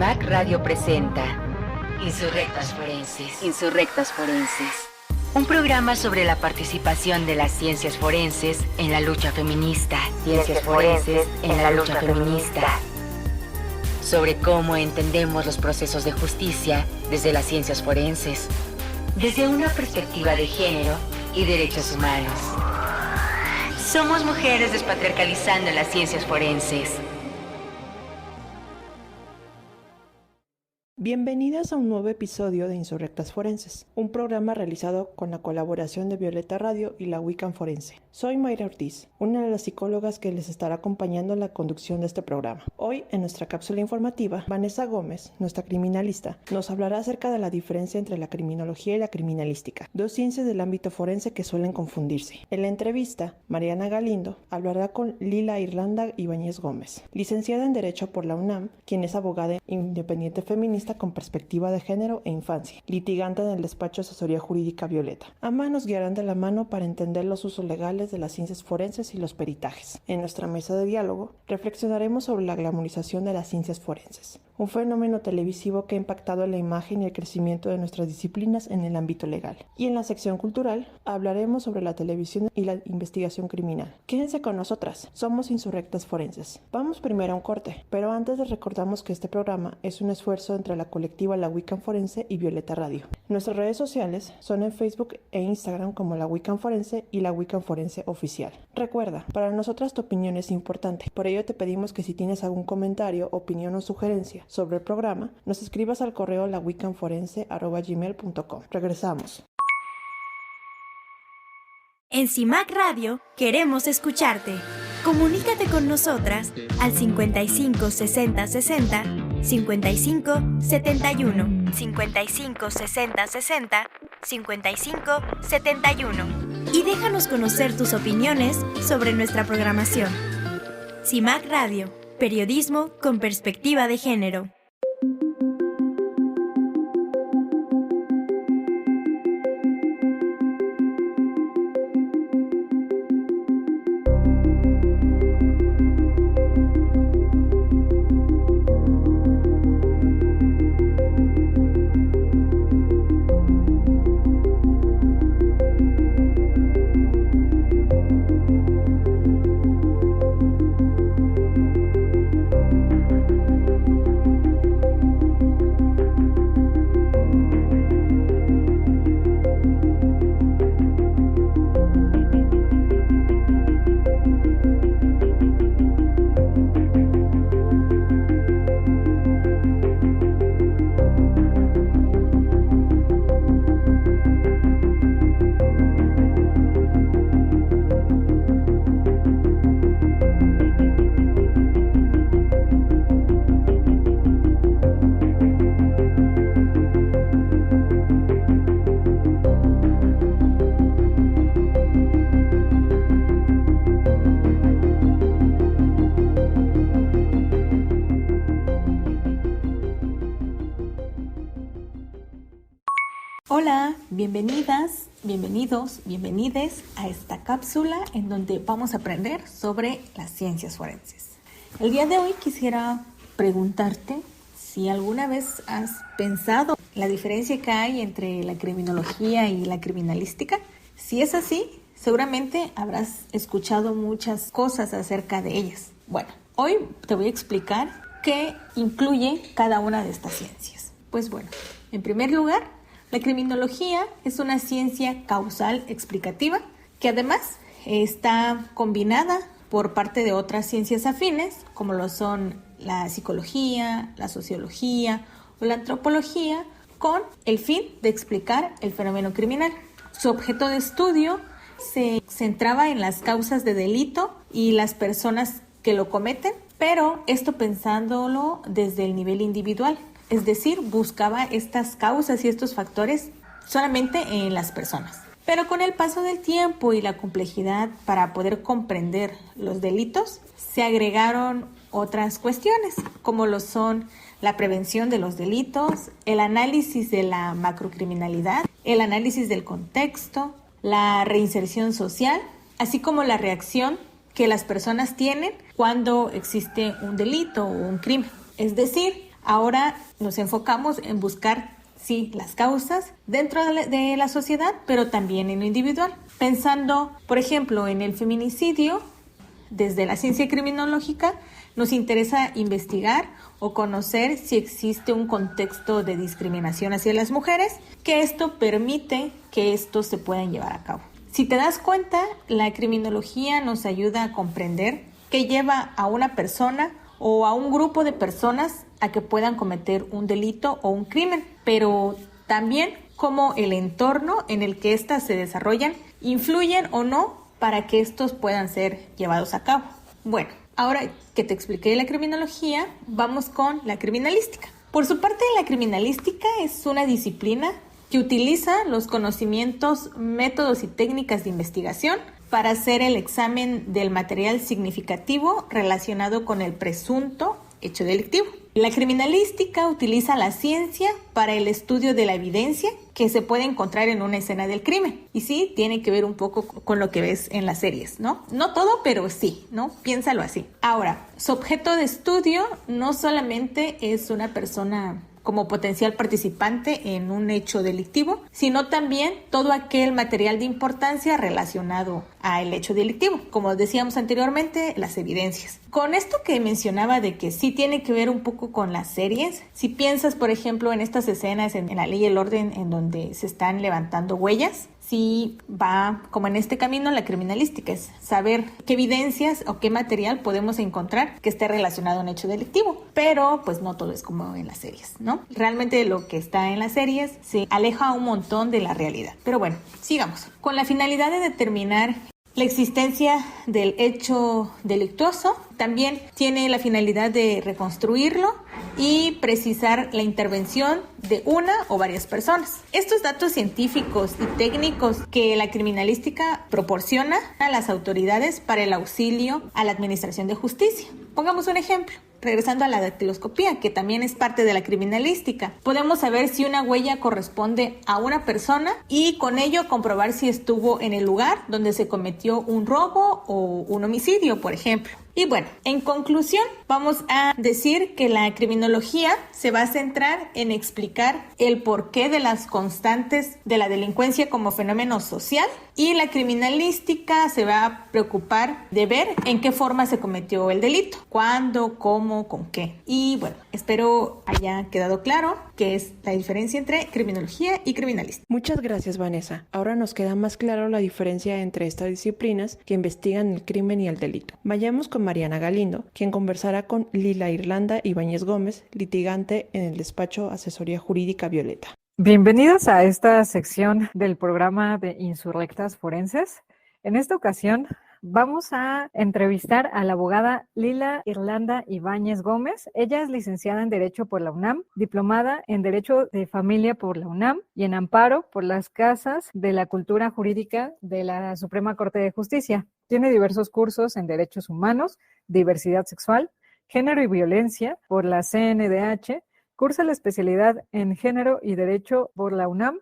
CIMAC Radio presenta Insurrectas Forenses. Insurrectas Forenses. Un programa sobre la participación de las ciencias forenses en la lucha feminista. Ciencias forenses en la lucha feminista. Sobre cómo entendemos los procesos de justicia desde las ciencias forenses, desde una perspectiva de género y derechos humanos. Somos mujeres despatriarcalizando las ciencias forenses. Bienvenidas a un nuevo episodio de Insurrectas Forenses, un programa realizado con la colaboración de Violeta Radio y la Wiccan Forense. Soy Mayra Ortiz, una de las psicólogas que les estará acompañando en la conducción de este programa. Hoy, en nuestra cápsula informativa, Vanessa Gómez, nuestra criminalista, nos hablará acerca de la diferencia entre la criminología y la criminalística, dos ciencias del ámbito forense que suelen confundirse. En la entrevista, Mariana Galindo hablará con Lila Irlanda Ibáñez Gómez, licenciada en Derecho por la UNAM, quien es abogada independiente feminista con perspectiva de género e infancia, litigante en el despacho de asesoría jurídica Violeta. Ambas nos guiarán de la mano para entender los usos legales de las ciencias forenses y los peritajes. En nuestra mesa de diálogo, reflexionaremos sobre la glamorización de las ciencias forenses, un fenómeno televisivo que ha impactado en la imagen y el crecimiento de nuestras disciplinas en el ámbito legal. Y en la sección cultural, hablaremos sobre la televisión y la investigación criminal. Quédense con nosotras, somos Insurrectas Forenses. Vamos primero a un corte, pero antes les recordamos que este programa es un esfuerzo entre la colectiva La Wiccan Forense y Violeta Radio. Nuestras redes sociales son en Facebook e Instagram como La Wiccan Forense y La Wiccan Forense Oficial. Recuerda, para nosotras tu opinión es importante, por ello te pedimos que si tienes algún comentario, opinión o sugerencia sobre el programa, nos escribas al correo lawiccanforense@gmail.com. Regresamos. En CIMAC Radio queremos escucharte. Comunícate con nosotras al 55 60 60 55 71 55 60 60 55 71 y déjanos conocer tus opiniones sobre nuestra programación. CIMAC Radio, periodismo con perspectiva de género. Hola, bienvenidas, bienvenidos, bienvenides a esta cápsula en donde vamos a aprender sobre las ciencias forenses. El día de hoy quisiera preguntarte si alguna vez has pensado la diferencia que hay entre la criminología y la criminalística. Si es así, seguramente habrás escuchado muchas cosas acerca de ellas. Bueno, hoy te voy a explicar qué incluye cada una de estas ciencias. Pues bueno, en primer lugar, la criminología es una ciencia causal explicativa que además está combinada por parte de otras ciencias afines, como lo son la psicología, la sociología o la antropología, con el fin de explicar el fenómeno criminal. Su objeto de estudio se centraba en las causas de delito y las personas que lo cometen, pero esto pensándolo desde el nivel individual. Es decir, buscaba estas causas y estos factores solamente en las personas. Pero con el paso del tiempo y la complejidad para poder comprender los delitos, se agregaron otras cuestiones, como lo son la prevención de los delitos, el análisis de la macrocriminalidad, el análisis del contexto, la reinserción social, así como la reacción que las personas tienen cuando existe un delito o un crimen. Es decir, Ahora nos enfocamos en buscar, sí, las causas dentro de la sociedad, pero también en lo individual. Pensando, por ejemplo, en el feminicidio, desde la ciencia criminológica, nos interesa investigar o conocer si existe un contexto de discriminación hacia las mujeres, que esto permite que estos se puedan llevar a cabo. Si te das cuenta, la criminología nos ayuda a comprender qué lleva a una persona o a un grupo de personas a que puedan cometer un delito o un crimen, pero también cómo el entorno en el que éstas se desarrollan influyen o no para que estos puedan ser llevados a cabo. Bueno, ahora que te expliqué la criminología, vamos con la criminalística. Por su parte, la criminalística es una disciplina que utiliza los conocimientos, métodos y técnicas de investigación para hacer el examen del material significativo relacionado con el presunto hecho delictivo. La criminalística utiliza la ciencia para el estudio de la evidencia que se puede encontrar en una escena del crimen. Y sí, tiene que ver un poco con lo que ves en las series, ¿no? No todo, pero sí, ¿no? Piénsalo así. Ahora, su objeto de estudio no solamente es una persona como potencial participante en un hecho delictivo, sino también todo aquel material de importancia relacionado al hecho delictivo, como decíamos anteriormente, las evidencias. Con esto que mencionaba de que sí tiene que ver un poco con las series, si piensas, por ejemplo, en estas escenas en La Ley y el Orden, en donde se están levantando huellas, sí va como en este camino la criminalística, es saber qué evidencias o qué material podemos encontrar que esté relacionado a un hecho delictivo, pero pues no todo es como en las series, ¿no? Realmente lo que está en las series se aleja un montón de la realidad. Pero bueno, sigamos. Con la finalidad de determinar la existencia del hecho delictuoso, también tiene la finalidad de reconstruirlo y precisar la intervención de una o varias personas. Estos datos científicos y técnicos que la criminalística proporciona a las autoridades para el auxilio a la administración de justicia. Pongamos un ejemplo. Regresando a la dactiloscopía, que también es parte de la criminalística, podemos saber si una huella corresponde a una persona y con ello comprobar si estuvo en el lugar donde se cometió un robo o un homicidio, por ejemplo. Y bueno, en conclusión, vamos a decir que la criminología se va a centrar en explicar el porqué de las constantes de la delincuencia como fenómeno social, y la criminalística se va a preocupar de ver en qué forma se cometió el delito, cuándo, cómo, con qué. Y bueno, espero haya quedado claro qué es la diferencia entre criminología y criminalística. Muchas gracias, Vanessa. Ahora nos queda más claro la diferencia entre estas disciplinas que investigan el crimen y el delito. Vayamos con Mariana Galindo, quien conversará con Lila Irlanda Ibáñez Gómez, litigante en el despacho Asesoría Jurídica Violeta. Bienvenidos a esta sección del programa de Insurrectas Forenses. En esta ocasión vamos a entrevistar a la abogada Lila Irlanda Ibáñez Gómez. Ella es licenciada en Derecho por la UNAM, diplomada en Derecho de Familia por la UNAM y en Amparo por las Casas de la Cultura Jurídica de la Suprema Corte de Justicia. Tiene diversos cursos en Derechos Humanos, Diversidad Sexual, Género y Violencia por la CNDH. Cursa la especialidad en Género y Derecho por la UNAM.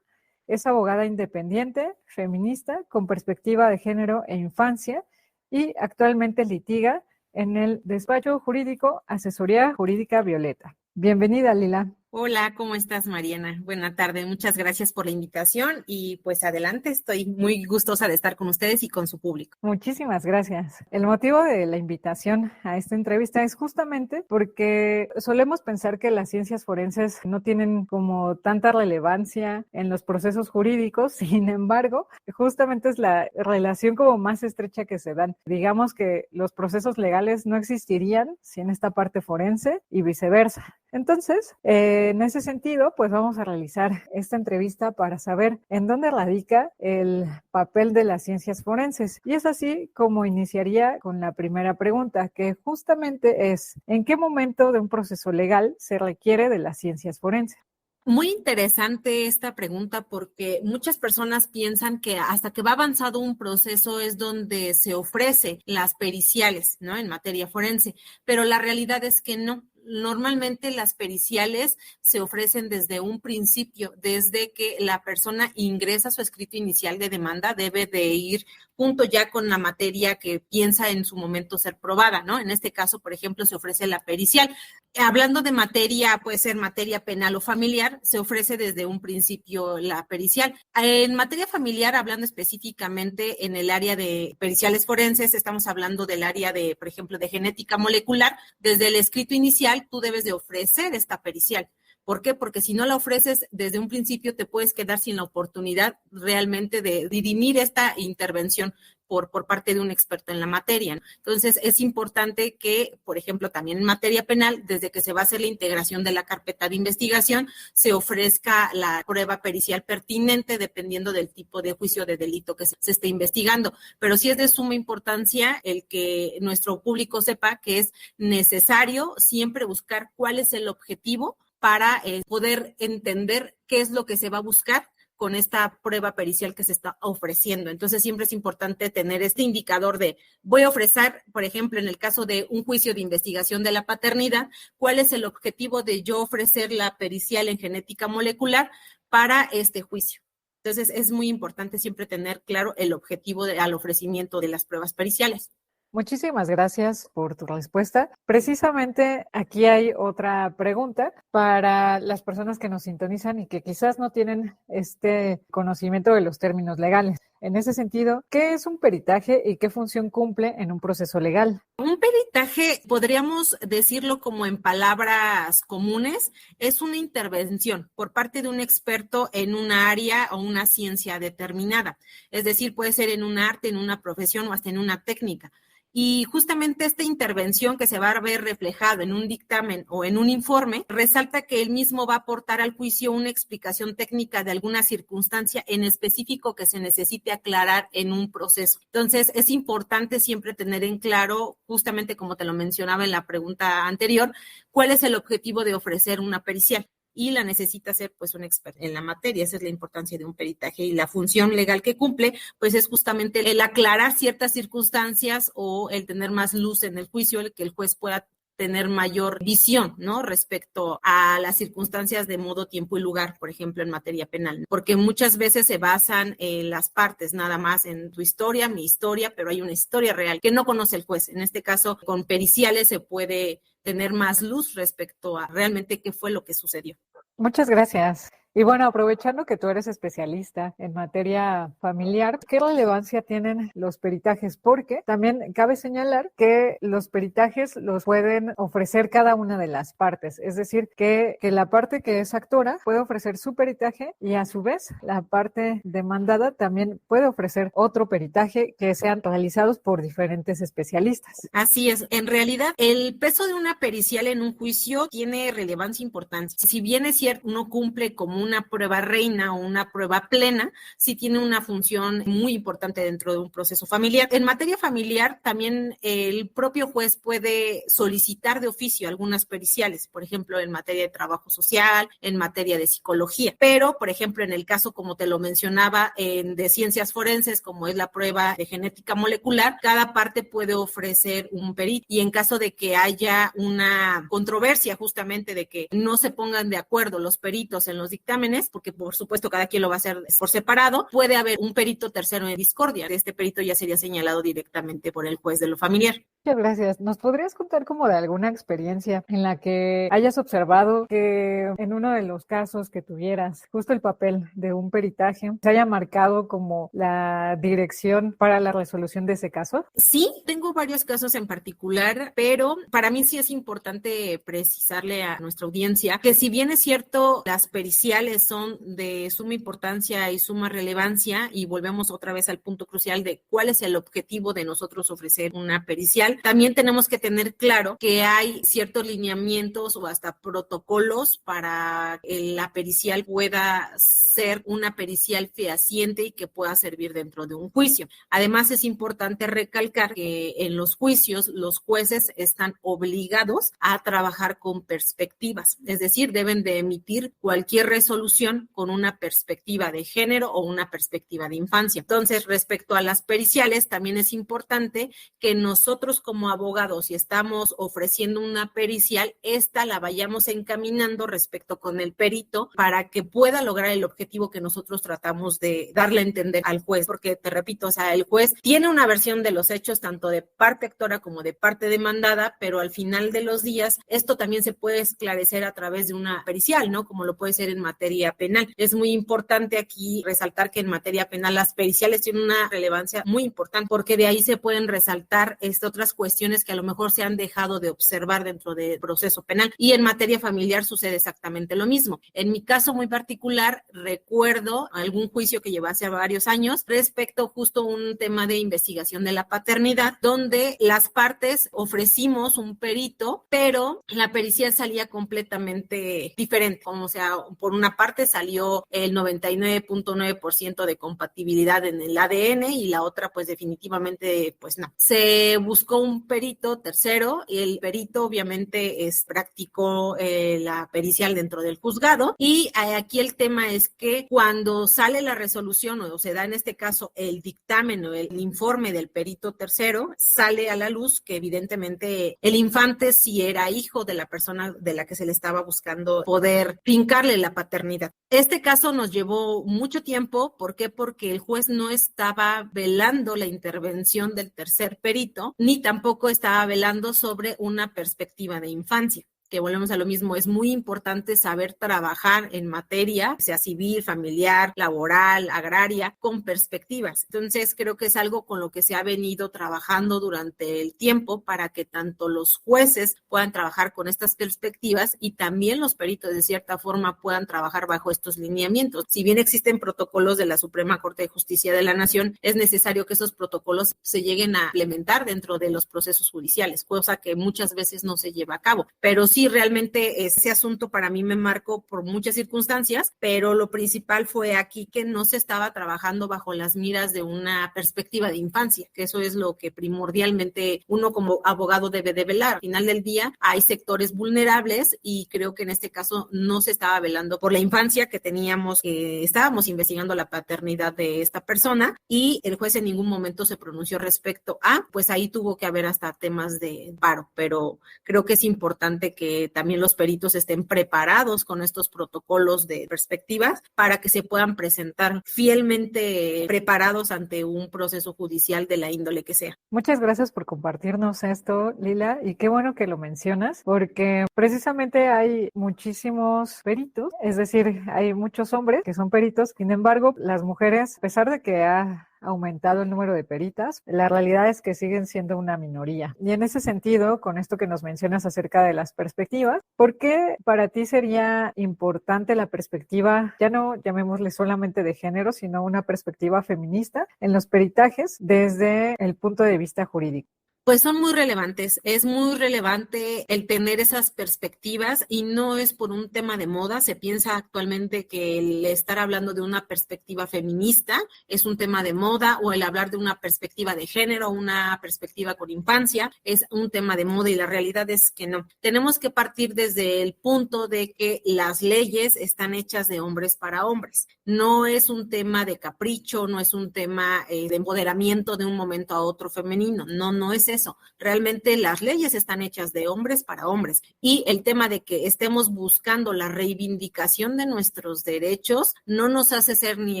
Es abogada independiente, feminista, con perspectiva de género e infancia, y actualmente litiga en el despacho jurídico Asesoría Jurídica Violeta. Bienvenida, Lila. Hola, ¿cómo estás, Mariana? Buena tarde, muchas gracias por la invitación y pues adelante, estoy muy gustosa de estar con ustedes y con su público. Muchísimas gracias. El motivo de la invitación a esta entrevista es justamente porque solemos pensar que las ciencias forenses no tienen como tanta relevancia en los procesos jurídicos, sin embargo, justamente es la relación como más estrecha que se dan. Digamos que los procesos legales no existirían sin esta parte forense y viceversa. Entonces, en ese sentido, pues vamos a realizar esta entrevista para saber en dónde radica el papel de las ciencias forenses. Y es así como iniciaría con la primera pregunta, que justamente es, ¿en qué momento de un proceso legal se requiere de las ciencias forenses? Muy interesante esta pregunta porque muchas personas piensan que hasta que va avanzado un proceso es donde se ofrece las periciales, ¿no? En materia forense, pero la realidad es que no. Normalmente las periciales se ofrecen desde un principio, desde que la persona ingresa su escrito inicial de demanda, debe de ir junto ya con la materia que piensa en su momento ser probada, ¿no? En este caso, por ejemplo, se ofrece la pericial. Hablando de materia, puede ser materia penal o familiar, se ofrece desde un principio la pericial. En materia familiar, hablando específicamente en el área de periciales forenses, estamos hablando del área de, por ejemplo, de genética molecular. Desde el escrito inicial, tú debes de ofrecer esta pericial. ¿Por qué? Porque si no la ofreces desde un principio, te puedes quedar sin la oportunidad realmente de dirimir esta intervención por parte de un experto en la materia, ¿no? Entonces, es importante que, por ejemplo, también en materia penal, desde que se va a hacer la integración de la carpeta de investigación, se ofrezca la prueba pericial pertinente dependiendo del tipo de juicio de delito que se esté investigando. Pero sí es de suma importancia el que nuestro público sepa que es necesario siempre buscar cuál es el objetivo para poder entender qué es lo que se va a buscar con esta prueba pericial que se está ofreciendo. Entonces, siempre es importante tener este indicador de, voy a ofrecer, por ejemplo, en el caso de un juicio de investigación de la paternidad, ¿cuál es el objetivo de yo ofrecer la pericial en genética molecular para este juicio? Entonces, es muy importante siempre tener claro el objetivo al ofrecimiento de las pruebas periciales. Muchísimas gracias por tu respuesta. Precisamente aquí hay otra pregunta para las personas que nos sintonizan y que quizás no tienen este conocimiento de los términos legales. En ese sentido, ¿qué es un peritaje y qué función cumple en un proceso legal? Un peritaje, podríamos decirlo como en palabras comunes, es una intervención por parte de un experto en una área o una ciencia determinada. Es decir, puede ser en un arte, en una profesión o hasta en una técnica. Y justamente esta intervención que se va a ver reflejado en un dictamen o en un informe, resalta que él mismo va a aportar al juicio una explicación técnica de alguna circunstancia en específico que se necesite aclarar en un proceso. Entonces, es importante siempre tener en claro, justamente como te lo mencionaba en la pregunta anterior, cuál es el objetivo de ofrecer una pericial. Y la necesita ser pues un experto en la materia. Esa es la importancia de un peritaje y la función legal que cumple, pues es justamente el aclarar ciertas circunstancias o el tener más luz en el juicio, el que el juez pueda tener mayor visión, ¿no? Respecto a las circunstancias de modo, tiempo y lugar, por ejemplo, en materia penal, porque muchas veces se basan en las partes, nada más en tu historia, mi historia, pero hay una historia real que no conoce el juez. En este caso, con periciales se puede tener más luz respecto a realmente qué fue lo que sucedió. Muchas gracias. Y bueno, aprovechando que tú eres especialista en materia familiar, ¿qué relevancia tienen los peritajes? Porque también cabe señalar que los peritajes los pueden ofrecer cada una de las partes. Es decir, que la parte que es actora puede ofrecer su peritaje y a su vez la parte demandada también puede ofrecer otro peritaje que sean realizados por diferentes especialistas. Así es. En realidad, el peso de una pericial en un juicio tiene relevancia importante. Si bien es cierto, no cumple como una prueba reina o una prueba plena, sí tiene una función muy importante dentro de un proceso familiar. En materia familiar, también el propio juez puede solicitar de oficio algunas periciales, por ejemplo, en materia de trabajo social, en materia de psicología. Pero, por ejemplo, en el caso, como te lo mencionaba, de ciencias forenses, como es la prueba de genética molecular, cada parte puede ofrecer un perito. Y en caso de que haya una controversia justamente de que no se pongan de acuerdo los peritos en los dictámenes, porque por supuesto cada quien lo va a hacer por separado, puede haber un perito tercero en discordia. Este perito ya sería señalado directamente por el juez de lo familiar. Muchas gracias. ¿Nos podrías contar como de alguna experiencia en la que hayas observado que en uno de los casos que tuvieras justo el papel de un peritaje se haya marcado como la dirección para la resolución de ese caso? Sí, tengo varios casos en particular, pero para mí sí es importante precisarle a nuestra audiencia que si bien es cierto, las periciales son de suma importancia y suma relevancia, y volvemos otra vez al punto crucial de cuál es el objetivo de nosotros ofrecer una pericial, también tenemos que tener claro que hay ciertos lineamientos o hasta protocolos para que la pericial pueda ser una pericial fehaciente y que pueda servir dentro de un juicio. Además, es importante recalcar que en los juicios los jueces están obligados a trabajar con perspectivas, es decir, deben de emitir cualquier resolución resolución con una perspectiva de género o una perspectiva de infancia. Entonces, respecto a las periciales, también es importante que nosotros como abogados, si estamos ofreciendo una pericial, esta la vayamos encaminando respecto con el perito para que pueda lograr el objetivo que nosotros tratamos de darle a entender al juez, porque te repito, o sea, el juez tiene una versión de los hechos tanto de parte actora como de parte demandada, pero al final de los días esto también se puede esclarecer a través de una pericial, ¿no? Como lo puede ser en materia penal. Es muy importante aquí resaltar que en materia penal las periciales tienen una relevancia muy importante porque de ahí se pueden resaltar otras cuestiones que a lo mejor se han dejado de observar dentro del proceso penal. Y en materia familiar sucede exactamente lo mismo. En mi caso muy particular, recuerdo algún juicio que llevó hace varios años respecto justo a un tema de investigación de la paternidad, donde las partes ofrecimos un perito, pero la pericia salía completamente diferente. O sea, por una parte salió el 99.9% de compatibilidad en el ADN y la otra pues definitivamente pues no. Se buscó un perito tercero y el perito obviamente practicó la pericial dentro del juzgado y aquí el tema es que cuando sale la resolución o se da en este caso el dictamen o el informe del perito tercero, sale a la luz que evidentemente el infante sí era hijo de la persona de la que se le estaba buscando poder fincarle la paternidad. Este caso nos llevó mucho tiempo. ¿Por qué? Porque el juez no estaba velando la intervención del tercer perito, ni tampoco estaba velando sobre una perspectiva de infancia. Que volvemos a lo mismo, es muy importante saber trabajar en materia, sea civil, familiar, laboral, agraria, con perspectivas. Entonces, creo que es algo con lo que se ha venido trabajando durante el tiempo para que tanto los jueces puedan trabajar con estas perspectivas y también los peritos, de cierta forma, puedan trabajar bajo estos lineamientos. Si bien existen protocolos de la Suprema Corte de Justicia de la Nación, es necesario que esos protocolos se lleguen a implementar dentro de los procesos judiciales, cosa que muchas veces no se lleva a cabo. Pero sí, realmente ese asunto para mí me marcó por muchas circunstancias, pero lo principal fue aquí que no se estaba trabajando bajo las miras de una perspectiva de infancia, que eso es lo que primordialmente uno como abogado debe de velar. Al final del día hay sectores vulnerables y creo que en este caso no se estaba velando por la infancia que teníamos, que estábamos investigando la paternidad de esta persona y el juez en ningún momento se pronunció respecto a, pues ahí tuvo que haber hasta temas de paro, pero creo que es importante que también los peritos estén preparados con estos protocolos de perspectivas para que se puedan presentar fielmente preparados ante un proceso judicial de la índole que sea. Muchas gracias por compartirnos esto, Lila, y qué bueno que lo mencionas, porque precisamente hay muchísimos peritos, es decir, hay muchos hombres que son peritos, sin embargo, las mujeres, a pesar de que ha aumentado el número de peritas, la realidad es que siguen siendo una minoría. Y en ese sentido, con esto que nos mencionas acerca de las perspectivas, ¿por qué para ti sería importante la perspectiva, ya no llamémosle solamente de género, sino una perspectiva feminista en los peritajes desde el punto de vista jurídico? Pues son muy relevantes, es muy relevante el tener esas perspectivas y no es por un tema de moda. Se piensa actualmente que el estar hablando de una perspectiva feminista es un tema de moda o el hablar de una perspectiva de género, una perspectiva con infancia es un tema de moda y la realidad es que no. Tenemos que partir desde el punto de que las leyes están hechas de hombres para hombres. No es un tema de capricho, no es un tema de empoderamiento de un momento a otro femenino, no es eso. Realmente las leyes están hechas de hombres para hombres y el tema de que estemos buscando la reivindicación de nuestros derechos no nos hace ser ni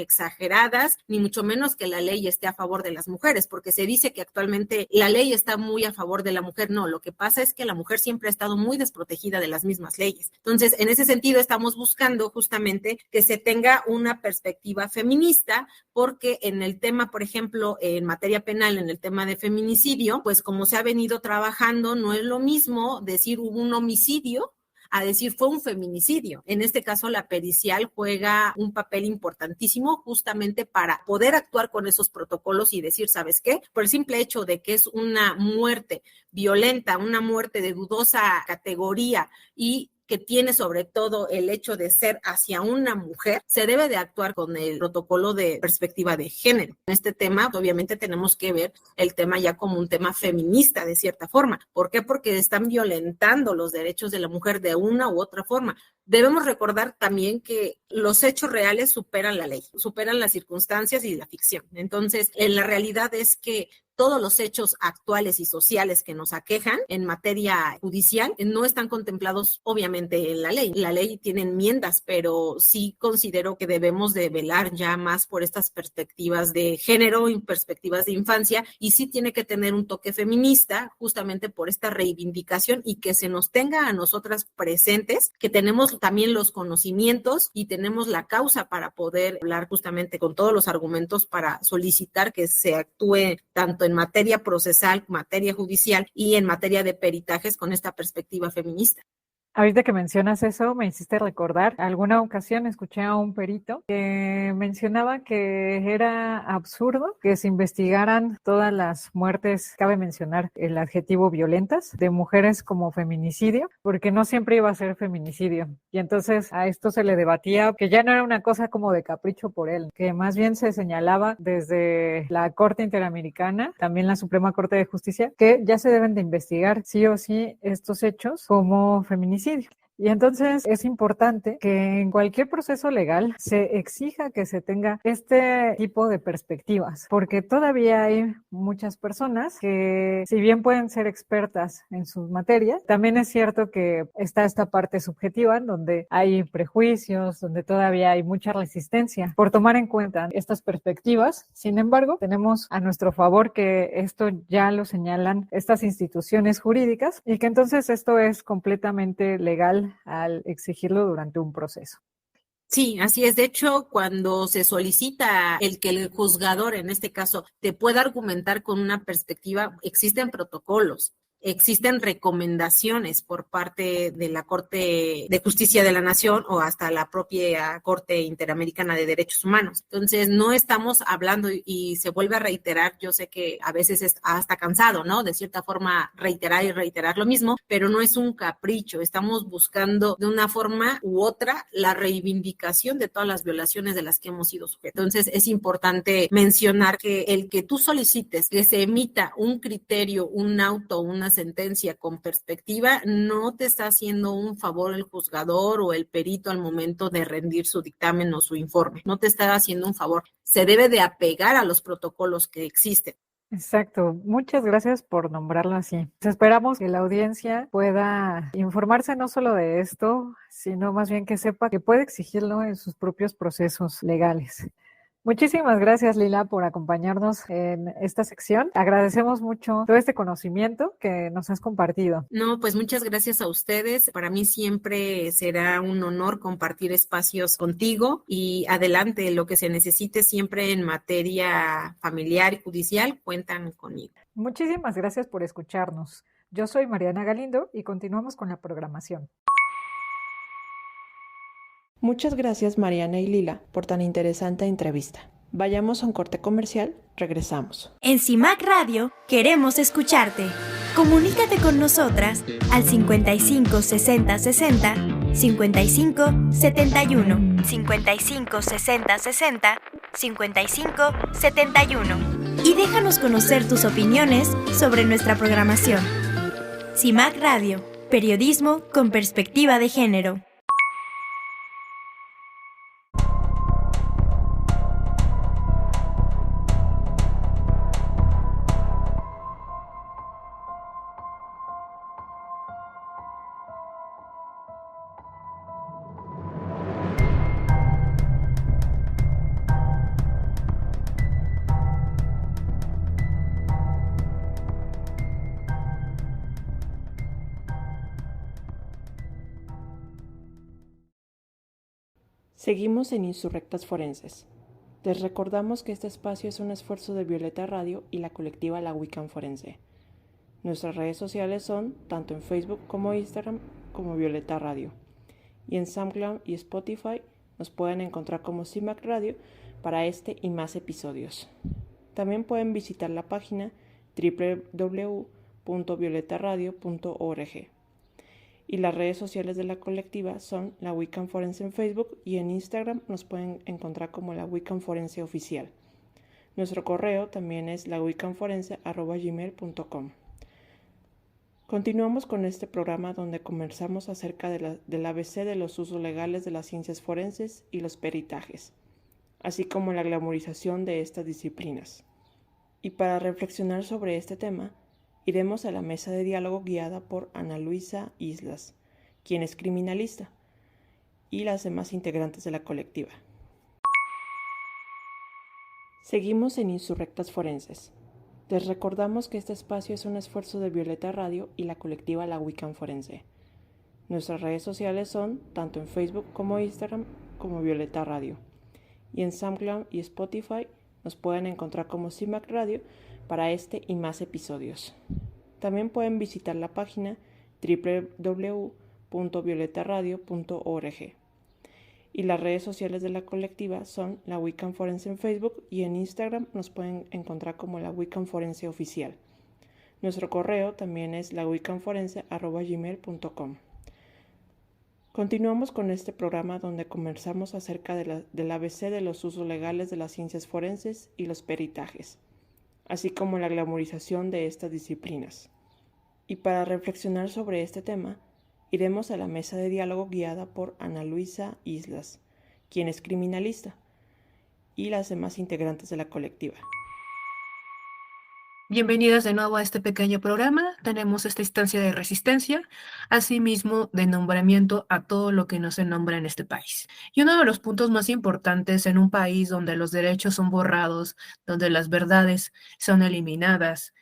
exageradas, ni mucho menos que la ley esté a favor de las mujeres, porque se dice que actualmente la ley está muy a favor de la mujer. No, lo que pasa es que la mujer siempre ha estado muy desprotegida de las mismas leyes. Entonces, en ese sentido, estamos buscando justamente que se tenga una perspectiva feminista, porque en el tema, por ejemplo, en materia penal, en el tema de feminicidio, pues como se ha venido trabajando, no es lo mismo decir hubo un homicidio a decir fue un feminicidio. En este caso, la pericial juega un papel importantísimo justamente para poder actuar con esos protocolos y decir, ¿sabes qué? Por el simple hecho de que es una muerte violenta, una muerte de dudosa categoría y que tiene sobre todo el hecho de ser hacia una mujer, se debe de actuar con el protocolo de perspectiva de género. En este tema, obviamente, tenemos que ver el tema ya como un tema feminista de cierta forma. ¿Por qué? Porque están violentando los derechos de la mujer de una u otra forma. Debemos recordar también que los hechos reales superan la ley, superan las circunstancias y la ficción. Entonces, la realidad es que todos los hechos actuales y sociales que nos aquejan en materia judicial no están contemplados obviamente en la ley. La ley tiene enmiendas, pero sí considero que debemos de velar ya más por estas perspectivas de género y perspectivas de infancia, y sí tiene que tener un toque feminista justamente por esta reivindicación y que se nos tenga a nosotras presentes, que tenemos también los conocimientos y tenemos la causa para poder hablar justamente con todos los argumentos para solicitar que se actúe tanto en materia procesal, materia judicial y en materia de peritajes con esta perspectiva feminista. Ahorita que mencionas eso, me hiciste recordar, alguna ocasión escuché a un perito que mencionaba que era absurdo que se investigaran todas las muertes, cabe mencionar el adjetivo violentas, de mujeres como feminicidio, porque no siempre iba a ser feminicidio. Y entonces a esto se le debatía que ya no era una cosa como de capricho por él, que más bien se señalaba desde la Corte Interamericana, también la Suprema Corte de Justicia, que ya se deben de investigar sí o sí estos hechos como feminicidio. Y entonces es importante que en cualquier proceso legal se exija que se tenga este tipo de perspectivas, porque todavía hay muchas personas que, si bien pueden ser expertas en sus materias, también es cierto que está esta parte subjetiva en donde hay prejuicios, donde todavía hay mucha resistencia por tomar en cuenta estas perspectivas. Sin embargo, tenemos a nuestro favor que esto ya lo señalan estas instituciones jurídicas y que entonces esto es completamente legal al exigirlo durante un proceso. Sí, así es. De hecho, cuando se solicita el que el juzgador, en este caso, te pueda argumentar con una perspectiva, existen protocolos. Existen recomendaciones por parte de la Corte de Justicia de la Nación o hasta la propia Corte Interamericana de Derechos Humanos. Entonces, no estamos hablando y se vuelve a reiterar, yo sé que a veces es hasta cansado, ¿no? De cierta forma, reiterar y reiterar lo mismo, pero no es un capricho. Estamos buscando de una forma u otra la reivindicación de todas las violaciones de las que hemos sido sujetos. Entonces, es importante mencionar que el que tú solicites que se emita un criterio, un auto, una sentencia con perspectiva, no te está haciendo un favor el juzgador o el perito al momento de rendir su dictamen o su informe. No te está haciendo un favor. Se debe de apegar a los protocolos que existen. Exacto. Muchas gracias por nombrarlo así. Esperamos que la audiencia pueda informarse no solo de esto, sino más bien que sepa que puede exigirlo en sus propios procesos legales. Muchísimas gracias, Lila, por acompañarnos en esta sección. Agradecemos mucho todo este conocimiento que nos has compartido. No, pues muchas gracias a ustedes. Para mí siempre será un honor compartir espacios contigo y adelante, lo que se necesite siempre en materia familiar y judicial, cuentan conmigo. Muchísimas gracias por escucharnos. Yo soy Mariana Galindo y continuamos con la programación. Muchas gracias Mariana y Lila por tan interesante entrevista. Vayamos a un corte comercial, regresamos. En CIMAC Radio queremos escucharte. Comunícate con nosotras al 55 60 60 55 71 55 60 60 55 71 y déjanos conocer tus opiniones sobre nuestra programación. CIMAC Radio, periodismo con perspectiva de género. Seguimos en Insurrectas Forenses. Les recordamos que este espacio es un esfuerzo de Violeta Radio y la colectiva La Wiccan Forense. Nuestras redes sociales son, tanto en Facebook como Instagram, como Violeta Radio. Y en SoundCloud y Spotify nos pueden encontrar como CIMAC Radio para este y más episodios. También pueden visitar la página www.violetaradio.org. Y las redes sociales de la colectiva son la Wiccan Forense en Facebook y en Instagram nos pueden encontrar como la Wiccan Forense Oficial. Nuestro correo también es lawiccanforense@gmail.com. Continuamos con este programa donde conversamos acerca del ABC de los usos legales de las ciencias forenses y los peritajes, así como la glamorización de estas disciplinas. Y para reflexionar sobre este tema, iremos a la mesa de diálogo guiada por Ana Luisa Islas, quien es criminalista, y las demás integrantes de la colectiva. Seguimos en Insurrectas Forenses. Les recordamos que este espacio es un esfuerzo de Violeta Radio y la colectiva La Wiccan Forense. Nuestras redes sociales son, tanto en Facebook como Instagram, como Violeta Radio. Y en SoundCloud y Spotify nos pueden encontrar como CIMAC Radio para este y más episodios. También pueden visitar la página www.violetaradio.org. Y las redes sociales de la colectiva son la Wiccan Forense en Facebook y en Instagram nos pueden encontrar como la Wiccan Forense Oficial. Nuestro correo también es lawiccanforense@gmail.com. Continuamos con este programa donde conversamos acerca del ABC de los usos legales de las ciencias forenses y los peritajes, así como la glamorización de estas disciplinas. Y para reflexionar sobre este tema, iremos a la mesa de diálogo guiada por Ana Luisa Islas, quien es criminalista, y las demás integrantes de la colectiva. Bienvenidas de nuevo a este pequeño programa. Tenemos esta instancia de resistencia, asimismo de nombramiento a todo lo que no se nombra en este país. Y uno de los puntos más importantes en un país donde los derechos son borrados, donde las verdades son eliminadas,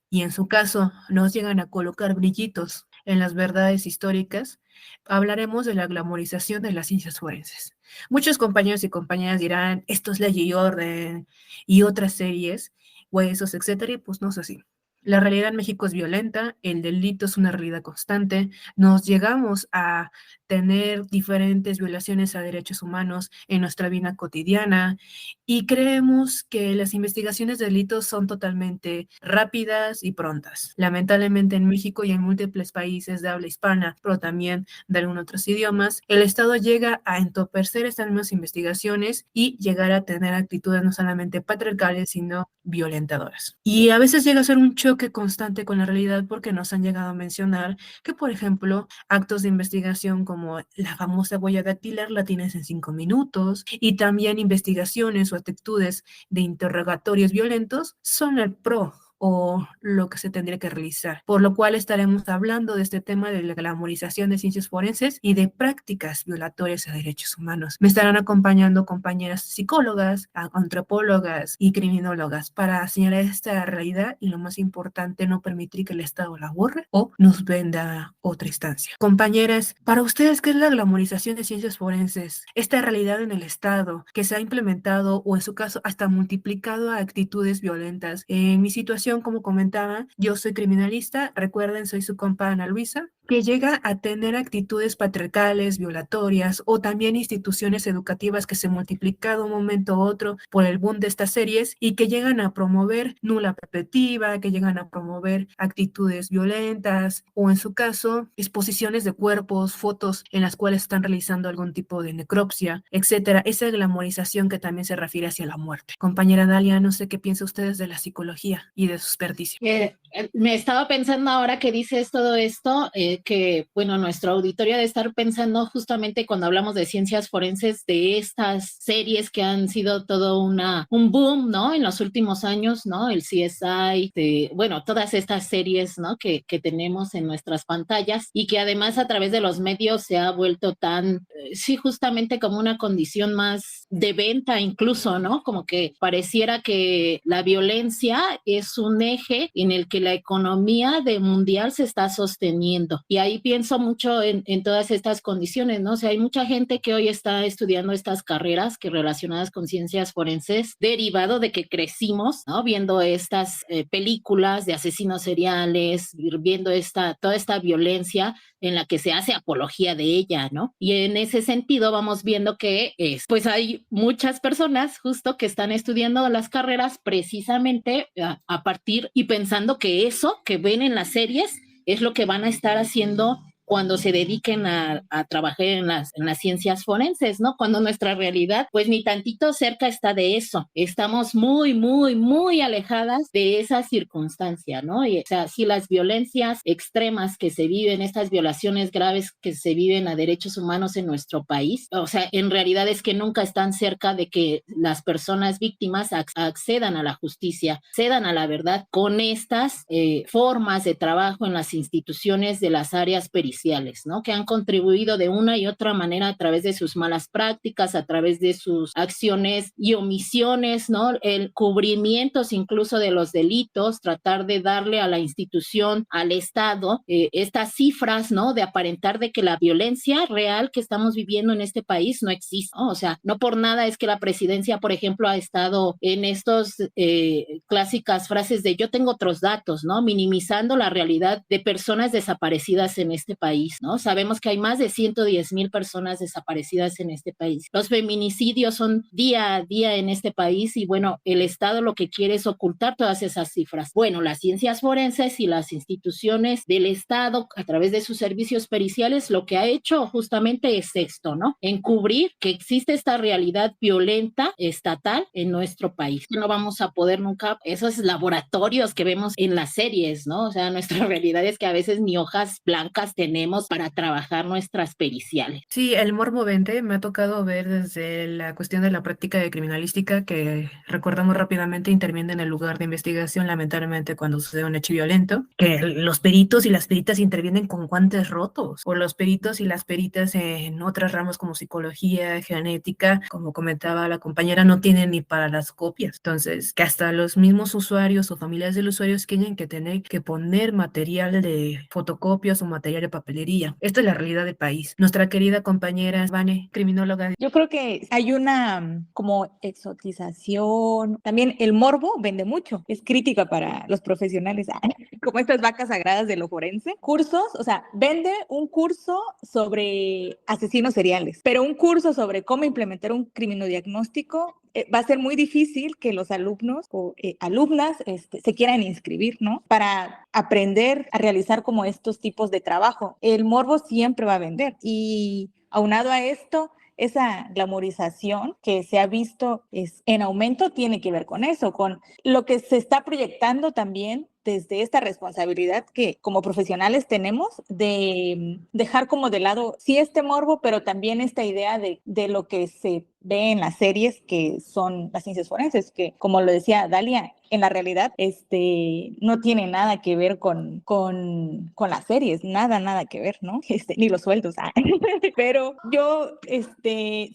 y en su caso nos llegan a colocar brillitos en las verdades históricas, hablaremos de la glamorización de las ciencias forenses. Muchos compañeros y compañeras dirán, esto es Ley y Orden y otras series, Huesos, etcétera, y pues no es así. La realidad en México es violenta, el delito es una realidad constante, nos llegamos a tener diferentes violaciones a derechos humanos en nuestra vida cotidiana y creemos que las investigaciones de delitos son totalmente rápidas y prontas. Lamentablemente en México y en múltiples países de habla hispana, pero también de algunos otros idiomas, el Estado llega a entorpecer estas mismas investigaciones y llegar a tener actitudes no solamente patriarcales, sino violentadoras. Y a veces llega a ser un choque constante con la realidad porque nos han llegado a mencionar que, por ejemplo, actos de investigación como la famosa huella dactilar la tienes en 5 minutos y también investigaciones o actitudes de interrogatorios violentos son el pro o lo que se tendría que realizar, por lo cual estaremos hablando de este tema de la glamorización de ciencias forenses y de prácticas violatorias a derechos humanos. Me estarán acompañando compañeras psicólogas, antropólogas y criminólogas para señalar esta realidad y, lo más importante, no permitir que el Estado la borre o nos venda otra instancia. Compañeras, para ustedes, ¿qué es la glamorización de ciencias forenses? Esta realidad en el Estado que se ha implementado o en su caso hasta multiplicado a actitudes violentas. En mi situación, como comentaba, yo soy criminalista, recuerden, soy su compa Ana Luisa, que llega a tener actitudes patriarcales, violatorias o también instituciones educativas que se multiplican de un momento a otro por el boom de estas series y que llegan a promover nula perspectiva, que llegan a promover actitudes violentas o en su caso exposiciones de cuerpos, fotos en las cuales están realizando algún tipo de necropsia, etcétera. Esa glamorización que también se refiere hacia la muerte. Compañera Dalia, no sé qué piensan ustedes de la psicología y de su experticia. Me estaba pensando ahora que dices todo esto, que, bueno, nuestro auditorio debe estar pensando justamente cuando hablamos de ciencias forenses de estas series que han sido todo un boom, ¿no? En los últimos años, ¿no? El CSI, bueno, todas estas series, ¿no? Que tenemos en nuestras pantallas y que además a través de los medios se ha vuelto tan, sí, justamente como una condición más de venta incluso, ¿no? Como que pareciera que la violencia es un eje en el que la economía mundial se está sosteniendo. Y ahí pienso mucho en todas estas condiciones, ¿no? O sea, hay mucha gente que hoy está estudiando estas carreras que relacionadas con ciencias forenses, derivado de que crecimos, ¿no? Viendo estas películas de asesinos seriales, viendo toda esta violencia en la que se hace apología de ella, ¿no? Y en ese sentido vamos viendo que pues hay muchas personas justo que están estudiando las carreras precisamente a partir y pensando que eso que ven en las series es lo que van a estar haciendo cuando se dediquen a trabajar en las ciencias forenses, ¿no? Cuando nuestra realidad, pues ni tantito cerca está de eso. Estamos muy, muy, muy alejadas de esa circunstancia, ¿no? Y, o sea, si las violencias extremas que se viven, estas violaciones graves que se viven a derechos humanos en nuestro país, o sea, en realidad es que nunca están cerca de que las personas víctimas accedan a la justicia, accedan a la verdad con estas formas de trabajo en las instituciones de las áreas periciales, ¿no? Que han contribuido de una y otra manera a través de sus malas prácticas, a través de sus acciones y omisiones, ¿no? El cubrimientos incluso de los delitos, tratar de darle a la institución, al Estado, estas cifras, ¿no? De aparentar de que la violencia real que estamos viviendo en este país no existe, ¿no? O sea, no por nada es que la presidencia, por ejemplo, ha estado en estos clásicas frases de yo tengo otros datos, ¿no? Minimizando la realidad de personas desaparecidas en este país, ¿no? Sabemos que hay más de 110,000 personas desaparecidas en este país. Los feminicidios son día a día en este país y bueno, el Estado lo que quiere es ocultar todas esas cifras. Bueno, las ciencias forenses y las instituciones del Estado a través de sus servicios periciales lo que ha hecho justamente es esto, ¿no? Encubrir que existe esta realidad violenta estatal en nuestro país. No vamos a poder nunca, esos laboratorios que vemos en las series, ¿no? O sea, nuestra realidad es que a veces ni hojas blancas tenemos para trabajar nuestras periciales. Sí, el morbo 20 me ha tocado ver desde la cuestión de la práctica de criminalística que recordamos rápidamente interviene en el lugar de investigación, lamentablemente cuando sucede un hecho violento, que los peritos y las peritas intervienen con guantes rotos, o los peritos y las peritas en otras ramas como psicología, genética, como comentaba la compañera, no tienen ni para las copias. Entonces, que hasta los mismos usuarios o familiares del usuario tienen que tener que poner material de fotocopias o material de papelería. Esta es la realidad del país. Nuestra querida compañera Vane, criminóloga. Yo creo que hay una como exotización. También el morbo vende mucho. Es crítica para los profesionales, como estas vacas sagradas de lo forense. Cursos, o sea, vende un curso sobre asesinos seriales, pero un curso sobre cómo implementar un criminodiagnóstico va a ser muy difícil que los alumnos o alumnas se quieran inscribir, ¿no? Para aprender a realizar como estos tipos de trabajo. El morbo siempre va a vender y aunado a esto, esa glamorización que se ha visto en aumento tiene que ver con eso, con lo que se está proyectando también desde esta responsabilidad que como profesionales tenemos de dejar como de lado, sí, este morbo, pero también esta idea de lo que se ve en las series que son las ciencias forenses, que como lo decía Dalia, en la realidad no tiene nada que ver con las series, nada que ver, ¿no? Ni los sueldos. Pero yo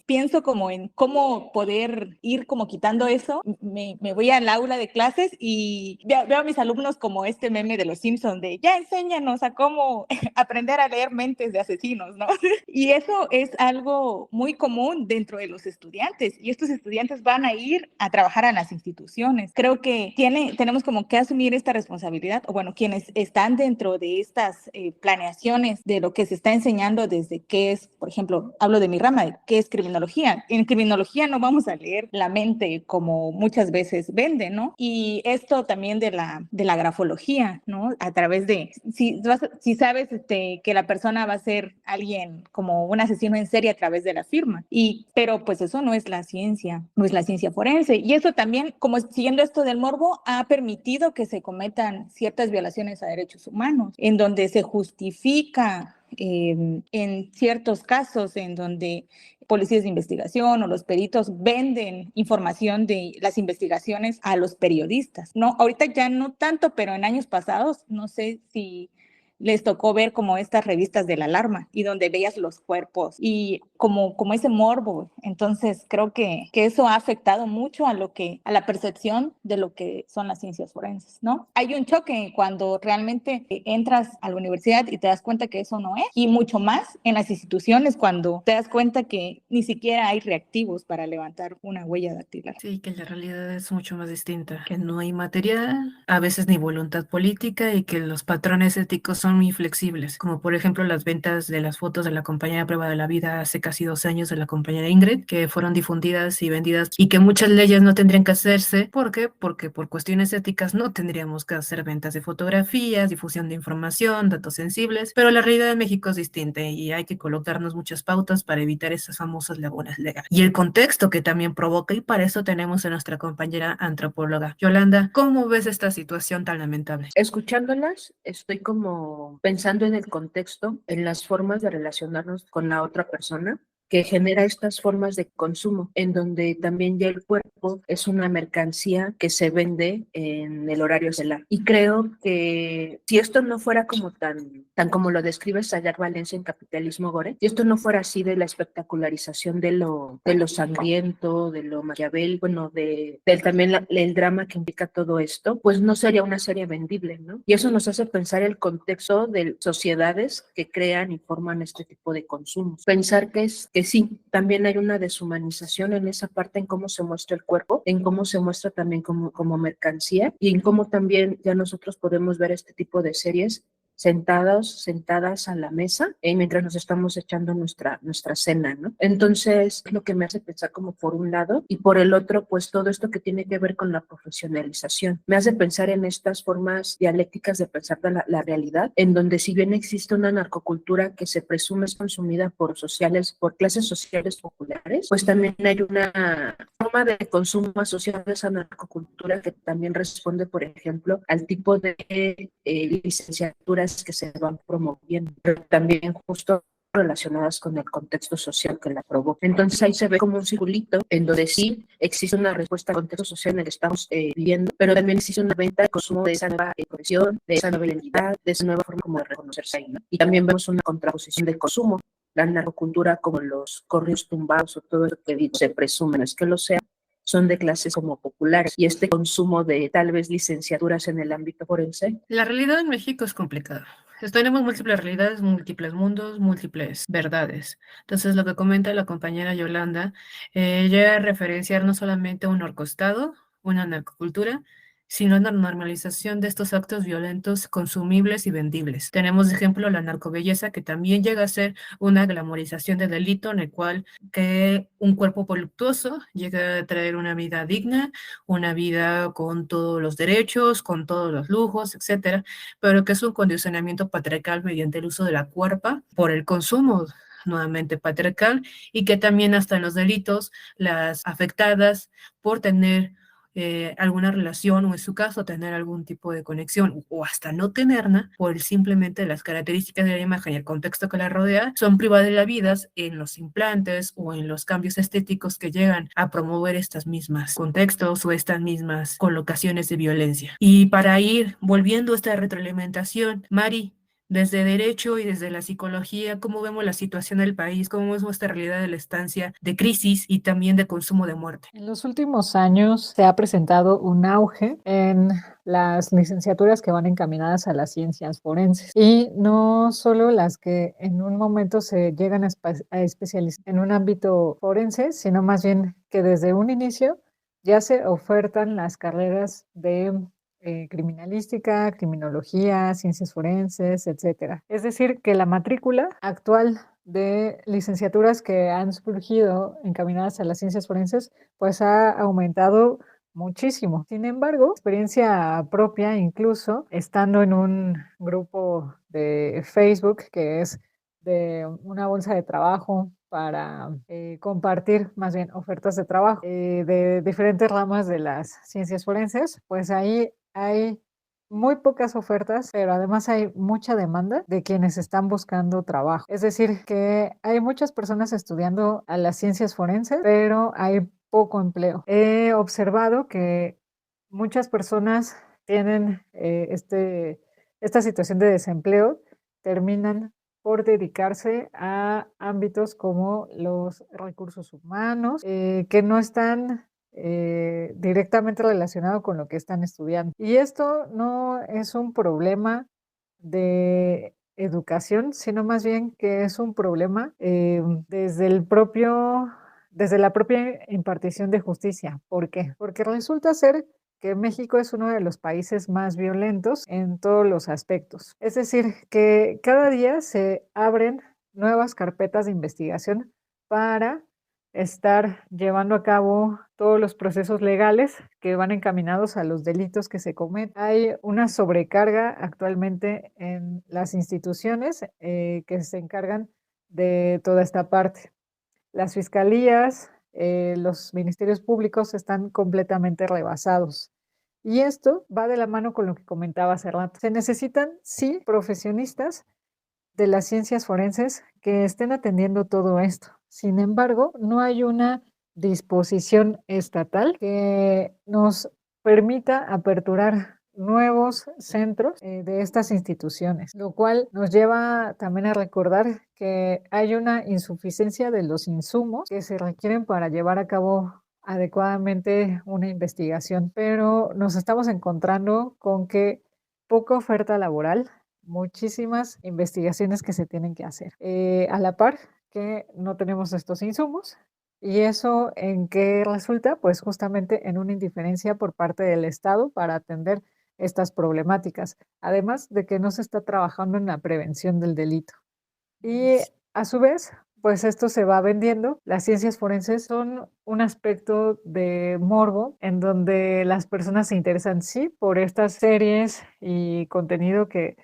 pienso como en cómo poder ir como quitando eso. Me voy al aula de clases y veo a mis alumnos como este meme de los Simpsons de ya enséñanos a cómo aprender a leer mentes de asesinos, ¿no? Y eso es algo muy común dentro de los estudiantes y estos estudiantes van a ir a trabajar a las instituciones. Creo que tenemos como que asumir esta responsabilidad, o bueno, quienes están dentro de estas planeaciones de lo que se está enseñando desde qué es, por ejemplo, hablo de mi rama, qué es criminología. En criminología no vamos a leer la mente como muchas veces venden, ¿no? Y esto también de la grafología, ¿no? A través de, si sabes que la persona va a ser alguien como un asesino en serie a través de la firma, pero pues eso no es la ciencia, no es la ciencia forense. Y eso también, como siguiendo esto del morbo, ha permitido que se cometan ciertas violaciones a derechos humanos, en donde se justifica en ciertos casos en donde policías de investigación o los peritos venden información de las investigaciones a los periodistas, ¿no? Ahorita ya no tanto, pero en años pasados, no sé si les tocó ver como estas revistas de la alarma y donde veías los cuerpos y como ese morbo. Entonces creo que eso ha afectado mucho a la percepción de lo que son las ciencias forenses, ¿no? Hay un choque cuando realmente entras a la universidad y te das cuenta que eso no es, y mucho más en las instituciones cuando te das cuenta que ni siquiera hay reactivos para levantar una huella dactilar. Sí, que la realidad es mucho más distinta, que no hay material, a veces ni voluntad política y que los patrones éticos son son muy flexibles, como por ejemplo las ventas de las fotos de la compañera Prueba de la Vida hace casi 2 años de la compañera Ingrid, que fueron difundidas y vendidas y que muchas leyes no tendrían que hacerse. ¿Por qué? Porque por cuestiones éticas no tendríamos que hacer ventas de fotografías, difusión de información, datos sensibles, pero la realidad de México es distinta y hay que colocarnos muchas pautas para evitar esas famosas lagunas legales. Y el contexto que también provoca, y para eso tenemos a nuestra compañera antropóloga. Yolanda, ¿cómo ves esta situación tan lamentable? Escuchándolas, estoy como pensando en el contexto, en las formas de relacionarnos con la otra persona que genera estas formas de consumo, en donde también ya el cuerpo es una mercancía que se vende en el horario estelar. Y creo que si esto no fuera como tan como lo describe Sayar Valencia en Capitalismo Gore, si esto no fuera así de la espectacularización de lo sangriento, de lo maquiavel, bueno, del también el drama que implica todo esto, pues no sería una serie vendible, ¿no? Y eso nos hace pensar el contexto de sociedades que crean y forman este tipo de consumos. Pensar que sí, también hay una deshumanización en esa parte, en cómo se muestra el cuerpo, en cómo se muestra también como mercancía y en cómo también ya nosotros podemos ver este tipo de series sentadas a la mesa mientras nos estamos echando nuestra cena, ¿no? Entonces, es lo que me hace pensar como por un lado y por el otro, pues todo esto que tiene que ver con la profesionalización. Me hace pensar en estas formas dialécticas de pensar la realidad, en donde si bien existe una narcocultura que se presume es consumida por clases sociales populares, pues también hay una forma de consumo asociada a esa narcocultura que también responde, por ejemplo, al tipo de licenciaturas que se van promoviendo, pero también justo relacionadas con el contexto social que la provoca. Entonces ahí se ve como un circulito en donde sí existe una respuesta al contexto social en el que estamos viviendo, pero también existe una venta de consumo de esa nueva profesión, de esa nueva identidad, de esa nueva forma como de reconocerse ahí, ¿no? Y también vemos una contraposición del consumo, la narcocultura como los corridos tumbados o todo lo que se presume, no es que lo sea, son de clases como populares y este consumo de tal vez licenciaturas en el ámbito forense. La realidad en México es complicada. Tenemos múltiples realidades, múltiples mundos, múltiples verdades. Entonces, lo que comenta la compañera Yolanda llega a referenciar no solamente a un narcoestado, una narcocultura, sino a una normalización de estos actos violentos consumibles y vendibles. Tenemos de ejemplo la narcobelleza, que también llega a ser una glamorización de delito en el cual que un cuerpo voluptuoso llega a traer una vida digna, una vida con todos los derechos, con todos los lujos, etcétera, pero que es un condicionamiento patriarcal mediante el uso de la cuerpa por el consumo nuevamente patriarcal y que también hasta en los delitos las afectadas por tener alguna relación o en su caso tener algún tipo de conexión o hasta no tenerla por simplemente las características de la imagen y el contexto que la rodea son privadas de la vida en los implantes o en los cambios estéticos que llegan a promover estas mismas contextos o estas mismas colocaciones de violencia. Y para ir volviendo a esta retroalimentación, Mari, desde Derecho y desde la psicología, ¿cómo vemos la situación del país? ¿Cómo vemos esta realidad de la estancia de crisis y también de consumo de muerte? En los últimos años se ha presentado un auge en las licenciaturas que van encaminadas a las ciencias forenses y no solo las que en un momento se llegan a especializar en un ámbito forense, sino más bien que desde un inicio ya se ofertan las carreras de criminalística, criminología, ciencias forenses, etcétera. Es decir, que la matrícula actual de licenciaturas que han surgido encaminadas a las ciencias forenses, pues ha aumentado muchísimo. Sin embargo, experiencia propia, incluso estando en un grupo de Facebook que es de una bolsa de trabajo para compartir más bien ofertas de trabajo de diferentes ramas de las ciencias forenses, pues ahí hay muy pocas ofertas, pero además hay mucha demanda de quienes están buscando trabajo. Es decir, que hay muchas personas estudiando a las ciencias forenses, pero hay poco empleo. He observado que muchas personas tienen esta situación de desempleo, terminan por dedicarse a ámbitos como los recursos humanos, que no están directamente relacionado con lo que están estudiando. Y esto no es un problema de educación, sino más bien que es un problema desde la propia impartición de justicia. ¿Por qué? Porque resulta ser que México es uno de los países más violentos en todos los aspectos. Es decir, que cada día se abren nuevas carpetas de investigación para estar llevando a cabo todos los procesos legales que van encaminados a los delitos que se cometen. Hay una sobrecarga actualmente en las instituciones que se encargan de toda esta parte. Las fiscalías, los ministerios públicos están completamente rebasados. Y esto va de la mano con lo que comentaba hace rato. Se necesitan, sí, profesionistas de las ciencias forenses que estén atendiendo todo esto. Sin embargo, no hay una disposición estatal que nos permita aperturar nuevos centros de estas instituciones, lo cual nos lleva también a recordar que hay una insuficiencia de los insumos que se requieren para llevar a cabo adecuadamente una investigación, pero nos estamos encontrando con que poca oferta laboral, muchísimas investigaciones que se tienen que hacer. A la par que no tenemos estos insumos, ¿y eso en qué resulta? Pues justamente en una indiferencia por parte del Estado para atender estas problemáticas, además de que no se está trabajando en la prevención del delito. Y a su vez, pues esto se va vendiendo. Las ciencias forenses son un aspecto de morbo en donde las personas se interesan, sí, por estas series y contenido que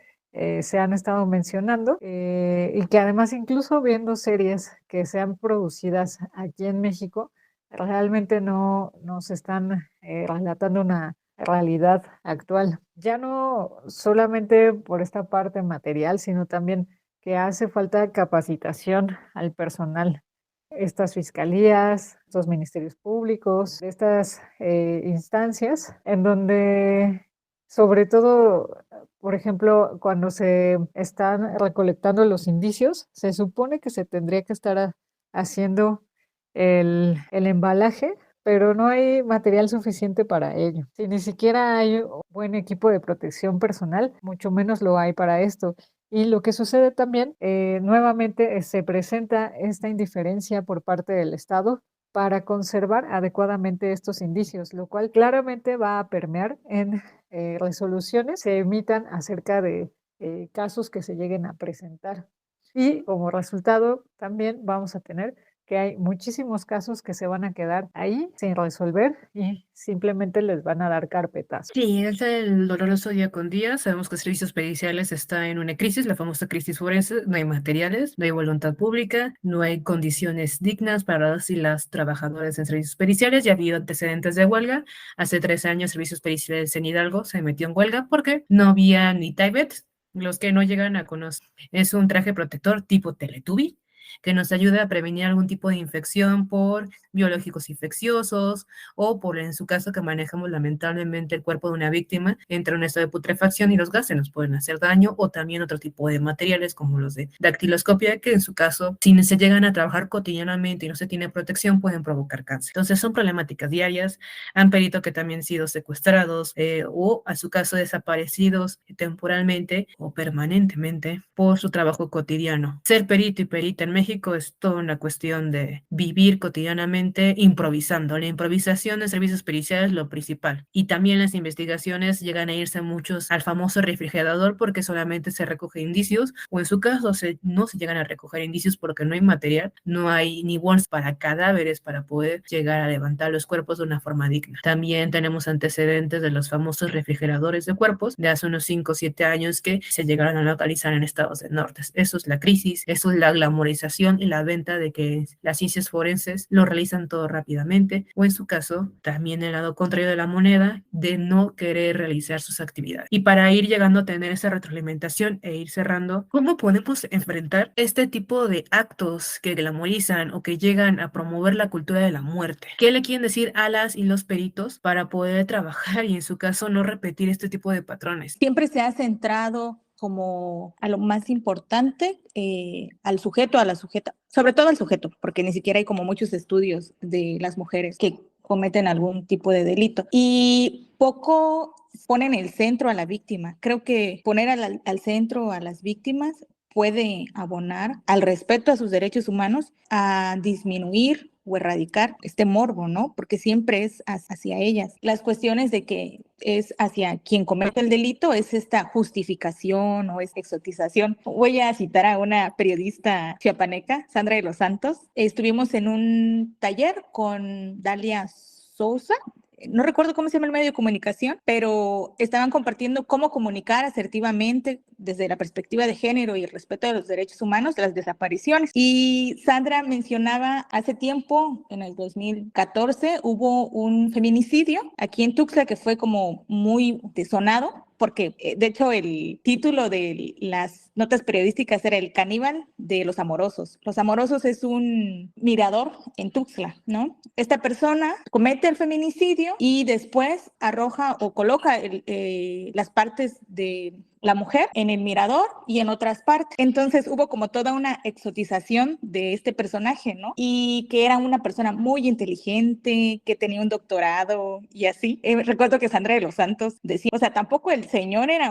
se han estado mencionando y que además incluso viendo series que sean producidas aquí en México, realmente no nos están relatando una realidad actual. Ya no solamente por esta parte material, sino también que hace falta capacitación al personal. Estas fiscalías, estos ministerios públicos, estas instancias en donde sobre todo, por ejemplo, cuando se están recolectando los indicios, se supone que se tendría que estar haciendo el embalaje, pero no hay material suficiente para ello. Si ni siquiera hay un buen equipo de protección personal, mucho menos lo hay para esto. Y lo que sucede también, nuevamente se presenta esta indiferencia por parte del Estado para conservar adecuadamente estos indicios, lo cual claramente va a permear en resoluciones se emitan acerca de casos que se lleguen a presentar. Y como resultado también vamos a tener que hay muchísimos casos que se van a quedar ahí sin resolver y simplemente les van a dar carpetazo. Sí, es el doloroso día con día. Sabemos que servicios periciales está en una crisis, la famosa crisis forense. No hay materiales, no hay voluntad pública, no hay condiciones dignas para las y las trabajadoras en servicios periciales. Ya ha habido antecedentes de huelga. Hace 3 años, servicios periciales en Hidalgo se metió en huelga porque no había ni Tyvek. Los que no llegan a conocer, es un traje protector tipo Teletubby que nos ayuda a prevenir algún tipo de infección por biológicos infecciosos o por, en su caso, que manejamos lamentablemente el cuerpo de una víctima, entra en un estado de putrefacción y los gases nos pueden hacer daño, o también otro tipo de materiales como los de dactiloscopia, que en su caso, si se llegan a trabajar cotidianamente y no se tiene protección, pueden provocar cáncer. Entonces son problemáticas diarias. Han perito que también han sido secuestrados o, a su caso, desaparecidos temporalmente o permanentemente por su trabajo cotidiano. Ser perito y perita en México es toda una cuestión de vivir cotidianamente improvisando. La improvisación en servicios periciales es lo principal. Y también las investigaciones llegan a irse muchos al famoso refrigerador porque solamente se recoge indicios, o en su caso no se llegan a recoger indicios porque no hay material, no hay ni bolsas para cadáveres para poder llegar a levantar los cuerpos de una forma digna. También tenemos antecedentes de los famosos refrigeradores de cuerpos de hace unos 5 o 7 años que se llegaron a localizar en estados del norte. Eso es la crisis, eso es la glamorización y la venta de que las ciencias forenses lo realizan todo rápidamente, o en su caso también el lado contrario de la moneda de no querer realizar sus actividades. Y para ir llegando a tener esa retroalimentación e ir cerrando, ¿cómo podemos enfrentar este tipo de actos que glamorizan o que llegan a promover la cultura de la muerte? ¿Qué le quieren decir a las y los peritos para poder trabajar y en su caso no repetir este tipo de patrones? Siempre se ha centrado como a lo más importante, al sujeto, a la sujeta, sobre todo al sujeto, porque ni siquiera hay como muchos estudios de las mujeres que cometen algún tipo de delito. Y poco ponen el centro a la víctima. Creo que poner al centro a las víctimas puede abonar al respeto a sus derechos humanos, a disminuir o erradicar este morbo, ¿no? Porque siempre es hacia ellas. Las cuestiones de que es hacia quien comete el delito es esta justificación o esta exotización. Voy a citar a una periodista chiapaneca, Sandra de los Santos. Estuvimos en un taller con Dalia Sousa. No recuerdo cómo se llama el medio de comunicación, pero estaban compartiendo cómo comunicar asertivamente desde la perspectiva de género y el respeto de los derechos humanos las desapariciones. Y Sandra mencionaba hace tiempo, en el 2014, hubo un feminicidio aquí en Tuxtla que fue como muy sonado, porque de hecho el título de las notas periodísticas era El caníbal de Los Amorosos. Los Amorosos es un mirador en Tuxtla, ¿no? Esta persona comete el feminicidio y después arroja o coloca las partes de la mujer en el mirador y en otras partes. Entonces hubo como toda una exotización de este personaje, ¿no? Y que era una persona muy inteligente, que tenía un doctorado y así. Recuerdo que Sandra de los Santos decía, o sea, tampoco el señor era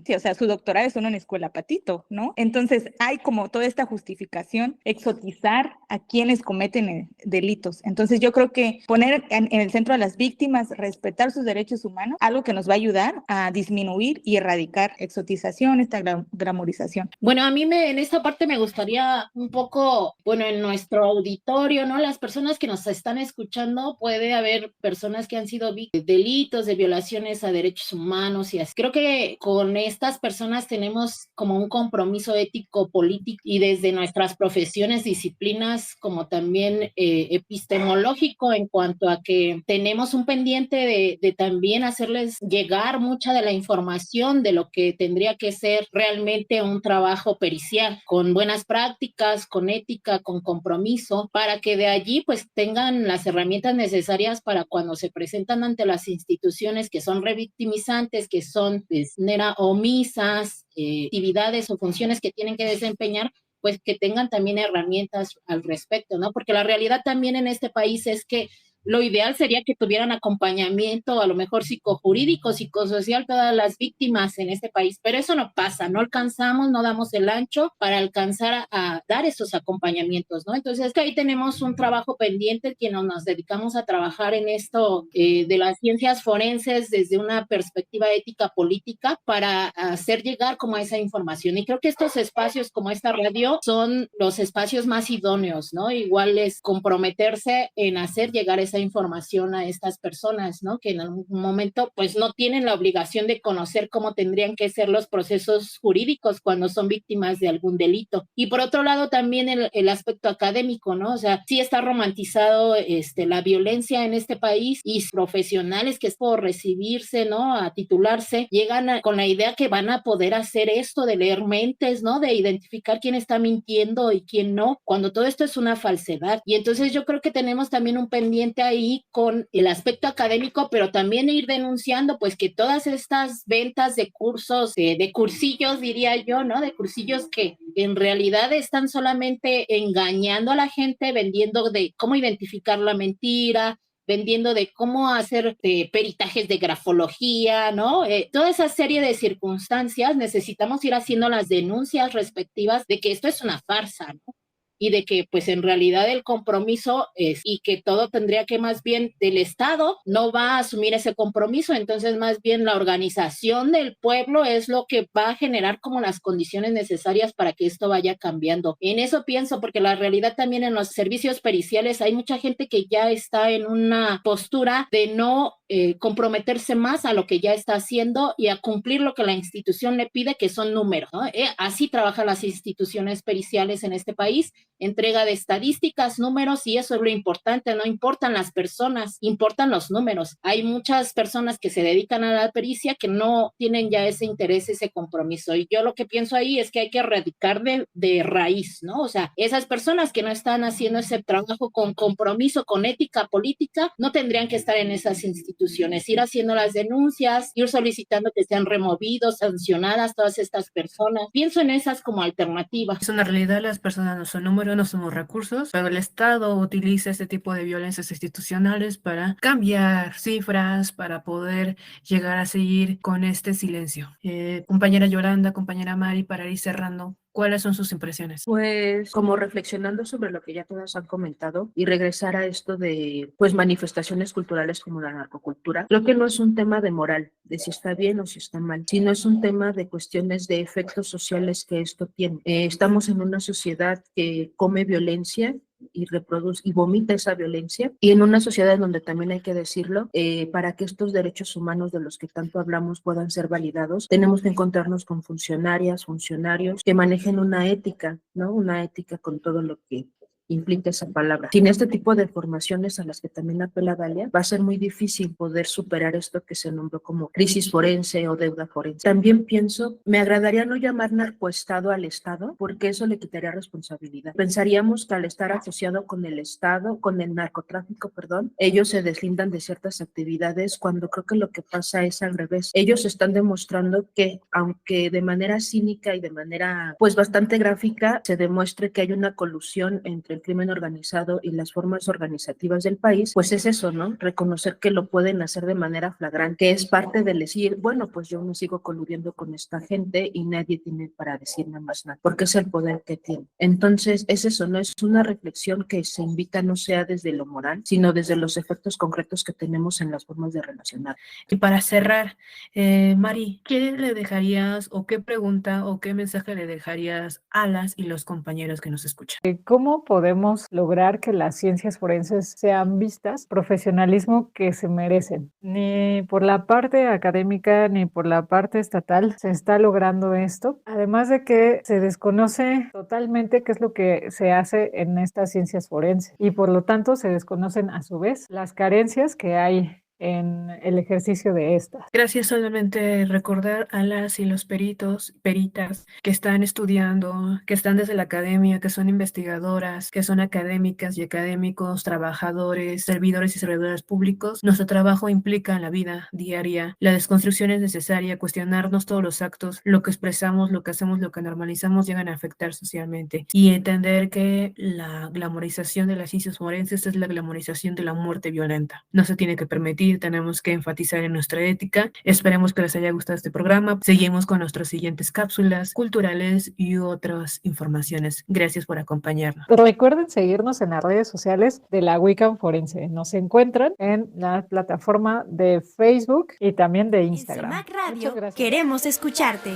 sí, o sea, su doctorado es una escuela patito, ¿no? Entonces hay como toda esta justificación, exotizar a quienes cometen delitos. Entonces yo creo que poner en el centro a las víctimas, respetar sus derechos humanos, algo que nos va a ayudar a disminuir y erradicar exotización, esta glamorización. Bueno, a mí en esta parte me gustaría un poco, bueno, en nuestro auditorio, ¿no? Las personas que nos están escuchando, puede haber personas que han sido víctimas de delitos, de violaciones a derechos humanos y así. Creo que con estas personas tenemos como un compromiso ético, político y desde nuestras profesiones, disciplinas, como también epistemológico, en cuanto a que tenemos un pendiente de también hacerles llegar mucha de la información de lo que tendría que ser realmente un trabajo pericial, con buenas prácticas, con ética, con compromiso, para que de allí pues tengan las herramientas necesarias para cuando se presentan ante las instituciones que son revictimizantes, que son pues, omisas, actividades o funciones que tienen que desempeñar, pues que tengan también herramientas al respecto, ¿no? Porque la realidad también en este país es que lo ideal sería que tuvieran acompañamiento, a lo mejor psicojurídico, psicosocial, todas las víctimas en este país, pero eso no pasa, no alcanzamos, no damos el ancho para alcanzar a dar esos acompañamientos, ¿no? Entonces, que ahí tenemos un trabajo pendiente que nos dedicamos a trabajar en esto de las ciencias forenses desde una perspectiva ética política para hacer llegar como esa información. Y creo que estos espacios como esta radio son los espacios más idóneos, ¿no? Igual es comprometerse en hacer llegar esa información a estas personas, ¿no? Que en algún momento pues no tienen la obligación de conocer cómo tendrían que ser los procesos jurídicos cuando son víctimas de algún delito. Y por otro lado también el aspecto académico, ¿no? O sea, sí está romantizado la violencia en este país y profesionales que es por recibirse, ¿no? A titularse, llegan con la idea que van a poder hacer esto de leer mentes, ¿no? De identificar quién está mintiendo y quién no, cuando todo esto es una falsedad. Y entonces yo creo que tenemos también un pendiente ahí con el aspecto académico, pero también ir denunciando pues que todas estas ventas de cursos, de cursillos diría yo, ¿no? De cursillos que en realidad están solamente engañando a la gente, vendiendo de cómo identificar la mentira, vendiendo de cómo hacer peritajes de grafología, ¿no? Toda esa serie de circunstancias necesitamos ir haciendo las denuncias respectivas de que esto es una farsa, ¿no? Y de que pues en realidad el compromiso es y que todo tendría que más bien del Estado no va a asumir ese compromiso, entonces más bien la organización del pueblo es lo que va a generar como las condiciones necesarias para que esto vaya cambiando. En eso pienso, porque la realidad también en los servicios periciales hay mucha gente que ya está en una postura de no comprometerse más a lo que ya está haciendo y a cumplir lo que la institución le pide, que son números, ¿no? Así trabajan las instituciones periciales en este país, entrega de estadísticas, números, y eso es lo importante, no importan las personas, importan los números. Hay muchas personas que se dedican a la pericia que no tienen ya ese interés, ese compromiso, y yo lo que pienso ahí es que hay que erradicar de raíz, ¿no? O sea, esas personas que no están haciendo ese trabajo con compromiso, con ética política, no tendrían que estar en esas instituciones, ir haciendo las denuncias, ir solicitando que sean removidos, sancionadas todas estas personas. Pienso en esas como alternativas. Es una realidad, las personas no son números, no somos recursos, pero el Estado utiliza este tipo de violencias institucionales para cambiar cifras, para poder llegar a seguir con este silencio. Compañera Yolanda, compañera Mari, para ir cerrando, ¿Cuáles son sus impresiones? Pues como reflexionando sobre lo que ya todas han comentado y regresar a esto de pues manifestaciones culturales como la narcocultura, creo que no es un tema de moral, de si está bien o si está mal, sino es un tema de cuestiones de efectos sociales que esto tiene. Estamos en una sociedad que come violencia y reproduce y vomita esa violencia, y en una sociedad donde también hay que decirlo, para que estos derechos humanos de los que tanto hablamos puedan ser validados, tenemos que encontrarnos con funcionarias, funcionarios que manejen una ética, ¿no? Una ética con todo lo que implica esa palabra. Sin este tipo de formaciones a las que también apela Dalia, va a ser muy difícil poder superar esto que se nombró como crisis forense o deuda forense. También pienso, me agradaría no llamar narcoestado al Estado, porque eso le quitaría responsabilidad. Pensaríamos que al estar asociado con el Estado, con el narcotráfico, perdón, ellos se deslindan de ciertas actividades, cuando creo que lo que pasa es al revés. Ellos están demostrando que, aunque de manera cínica y de manera pues bastante gráfica, se demuestre que hay una colusión entre el crimen organizado y las formas organizativas del país, pues es eso, ¿no? Reconocer que lo pueden hacer de manera flagrante, que es parte del decir, bueno, pues yo me sigo coludiendo con esta gente y nadie tiene para decirme más nada, porque es el poder que tiene. Entonces, es eso, ¿no? Es una reflexión que se invita no sea desde lo moral, sino desde los efectos concretos que tenemos en las formas de relacionar. Y para cerrar, Mari, ¿qué le dejarías o qué pregunta o qué mensaje le dejarías a las y los compañeros que nos escuchan? ¿Cómo podemos lograr que las ciencias forenses sean vistas profesionalismo que se merecen? Ni por la parte académica ni por la parte estatal se está logrando esto. Además de que se desconoce totalmente qué es lo que se hace en estas ciencias forenses y por lo tanto se desconocen a su vez las carencias que hay en el ejercicio de estas. Gracias, solamente recordar a las y los peritos, peritas que están estudiando, que están desde la academia, que son investigadoras, que son académicas y académicos, trabajadores, servidores y servidoras públicos. Nuestro trabajo implica en la vida diaria. La desconstrucción es necesaria, cuestionarnos todos los actos, lo que expresamos, lo que hacemos, lo que normalizamos llegan a afectar socialmente y entender que la glamorización de las ciencias forenses es la glamorización de la muerte violenta. No se tiene que permitir. Tenemos que enfatizar en nuestra ética. Esperemos que les haya gustado este programa. Seguimos con nuestras siguientes cápsulas culturales y otras informaciones. Gracias por acompañarnos. Recuerden seguirnos en las redes sociales de la Wiccan Forense. Nos encuentran en la plataforma de Facebook y también de Instagram. En CEMAC Radio queremos escucharte.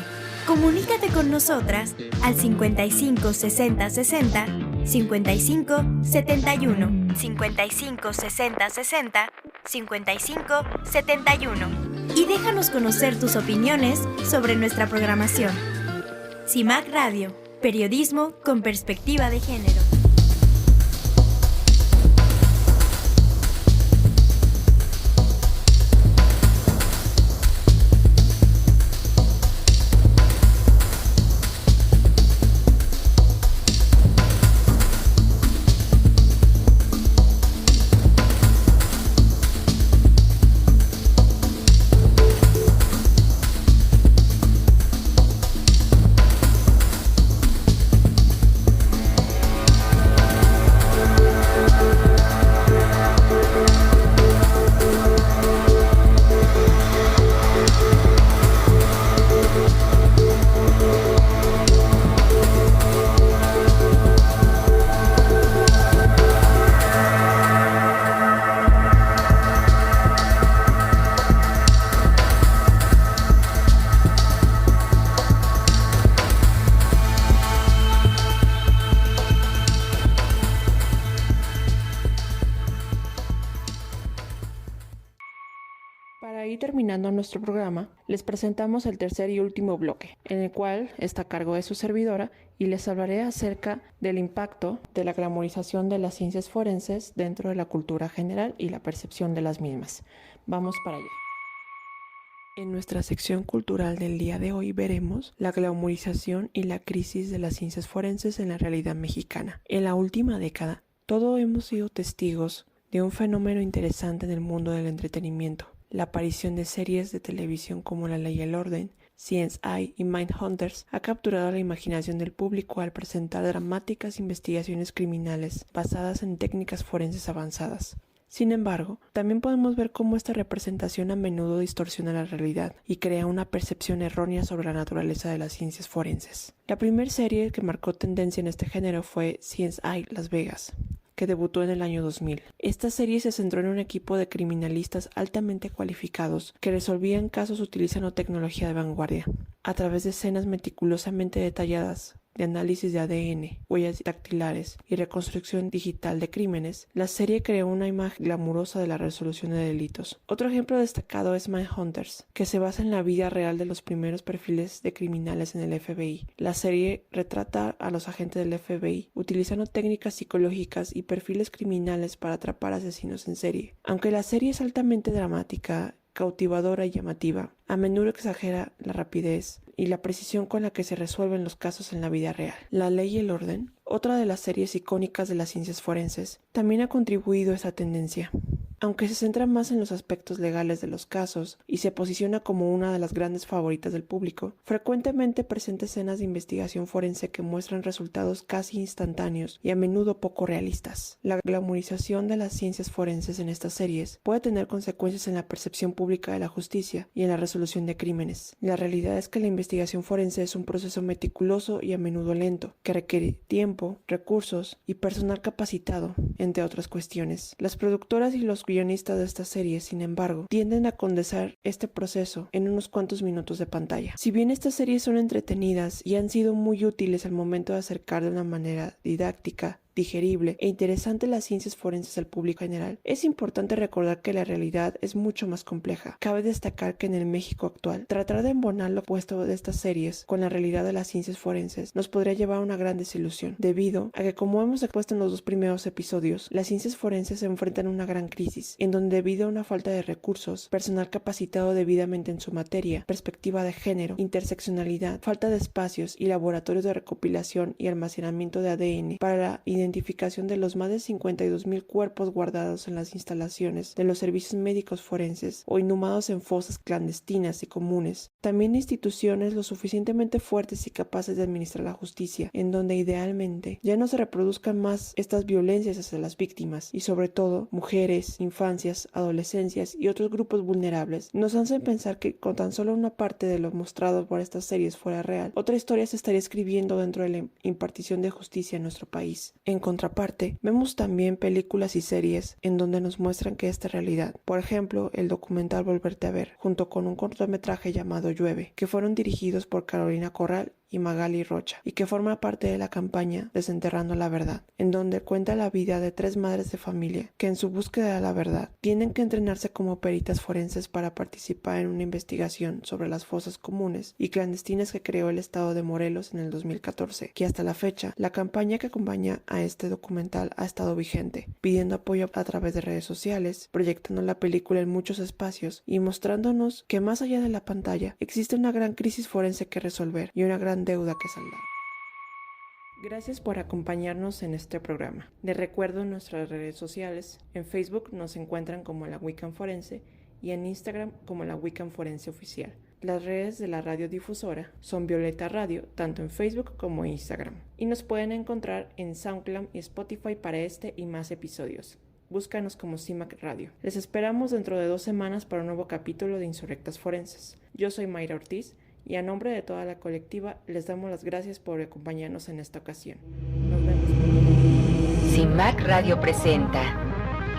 Comunícate con nosotras al 55 60 60 55 71 55 60 60 55 71 y déjanos conocer tus opiniones sobre nuestra programación. CEMAC Radio, periodismo con perspectiva de género. Para ir terminando nuestro programa, les presentamos el tercer y último bloque, en el cual está a cargo de su servidora y les hablaré acerca del impacto de la glamorización de las ciencias forenses dentro de la cultura general y la percepción de las mismas. Vamos para allá. En nuestra sección cultural del día de hoy veremos la glamorización y la crisis de las ciencias forenses en la realidad mexicana. En la última década, todos hemos sido testigos de un fenómeno interesante en el mundo del entretenimiento. La aparición de series de televisión como La Ley y el Orden, CSI y Mindhunters ha capturado la imaginación del público al presentar dramáticas investigaciones criminales basadas en técnicas forenses avanzadas. Sin embargo, también podemos ver cómo esta representación a menudo distorsiona la realidad y crea una percepción errónea sobre la naturaleza de las ciencias forenses. La primera serie que marcó tendencia en este género fue CSI Las Vegas, que debutó en el año 2000. Esta serie se centró en un equipo de criminalistas altamente cualificados que resolvían casos utilizando tecnología de vanguardia. A través de escenas meticulosamente detalladas de análisis de ADN, huellas dactilares y reconstrucción digital de crímenes, la serie creó una imagen glamurosa de la resolución de delitos. Otro ejemplo destacado es Mindhunters, que se basa en la vida real de los primeros perfiles de criminales en el FBI. La serie retrata a los agentes del FBI utilizando técnicas psicológicas y perfiles criminales para atrapar asesinos en serie. Aunque la serie es altamente dramática, cautivadora y llamativa, a menudo exagera la rapidez y la precisión con la que se resuelven los casos en la vida real. La Ley y el Orden, otra de las series icónicas de las ciencias forenses, también ha contribuido a esa tendencia. Aunque se centra más en los aspectos legales de los casos y se posiciona como una de las grandes favoritas del público, frecuentemente presenta escenas de investigación forense que muestran resultados casi instantáneos y a menudo poco realistas. La glamorización de las ciencias forenses en estas series puede tener consecuencias en la percepción pública de la justicia y en la resolución de crímenes. La realidad es que la investigación forense es un proceso meticuloso y a menudo lento, que requiere tiempo, recursos y personal capacitado, entre otras cuestiones. Las productoras y los guionistas de esta serie, sin embargo, tienden a condensar este proceso en unos cuantos minutos de pantalla. Si bien estas series son entretenidas y han sido muy útiles al momento de acercar de una manera didáctica, digerible e interesante las ciencias forenses al público general, es importante recordar que la realidad es mucho más compleja. Cabe destacar que en el México actual, tratar de embonar lo opuesto de estas series con la realidad de las ciencias forenses nos podría llevar a una gran desilusión, debido a que, como hemos expuesto en los 2 primeros episodios, las ciencias forenses se enfrentan a una gran crisis, en donde debido a una falta de recursos, personal capacitado debidamente en su materia, perspectiva de género, interseccionalidad, falta de espacios y laboratorios de recopilación y almacenamiento de ADN para la identificación de los más de 52,000 cuerpos guardados en las instalaciones de los servicios médicos forenses o inhumados en fosas clandestinas y comunes. También instituciones lo suficientemente fuertes y capaces de administrar la justicia, en donde idealmente ya no se reproduzcan más estas violencias hacia las víctimas y sobre todo mujeres, infancias, adolescencias y otros grupos vulnerables. Nos hacen pensar que con tan solo una parte de lo mostrado por estas series fuera real, otra historia se estaría escribiendo dentro de la impartición de justicia en nuestro país. En contraparte, vemos también películas y series en donde nos muestran que esta realidad, por ejemplo, el documental Volverte a ver, junto con un cortometraje llamado Llueve, que fueron dirigidos por Carolina Corral y Magali Rocha, y que forma parte de la campaña Desenterrando la Verdad, en donde cuenta la vida de 3 madres de familia que en su búsqueda de la verdad tienen que entrenarse como peritas forenses para participar en una investigación sobre las fosas comunes y clandestinas que creó el estado de Morelos en el 2014, que hasta la fecha la campaña que acompaña a este documental ha estado vigente, pidiendo apoyo a través de redes sociales, proyectando la película en muchos espacios y mostrándonos que más allá de la pantalla existe una gran crisis forense que resolver y una gran deuda que saldar. Gracias por acompañarnos en este programa. Les recuerdo nuestras redes sociales. En Facebook nos encuentran como La Wiccan Forense y en Instagram como La Wiccan Forense Oficial. Las redes de la radiodifusora son Violeta Radio, tanto en Facebook como en Instagram. Y nos pueden encontrar en SoundCloud y Spotify para este y más episodios. Búscanos como CIMAC Radio. Les esperamos dentro de 2 semanas para un nuevo capítulo de Insurrectas Forenses. Yo soy Mayra Ortiz y a nombre de toda la colectiva les damos las gracias por acompañarnos en esta ocasión. Nos vemos. CIMAC Radio presenta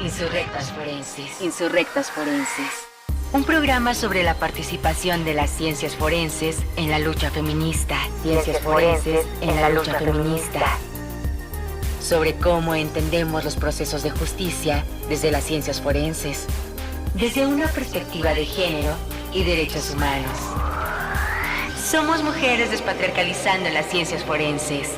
Insurrectas Forenses. Insurrectas Forenses. Un programa sobre la participación de las ciencias forenses en la lucha feminista. Ciencias forenses en la lucha feminista. Sobre cómo entendemos los procesos de justicia desde las ciencias forenses, desde una perspectiva de género y derechos humanos. Somos mujeres despatriarcalizando las ciencias forenses.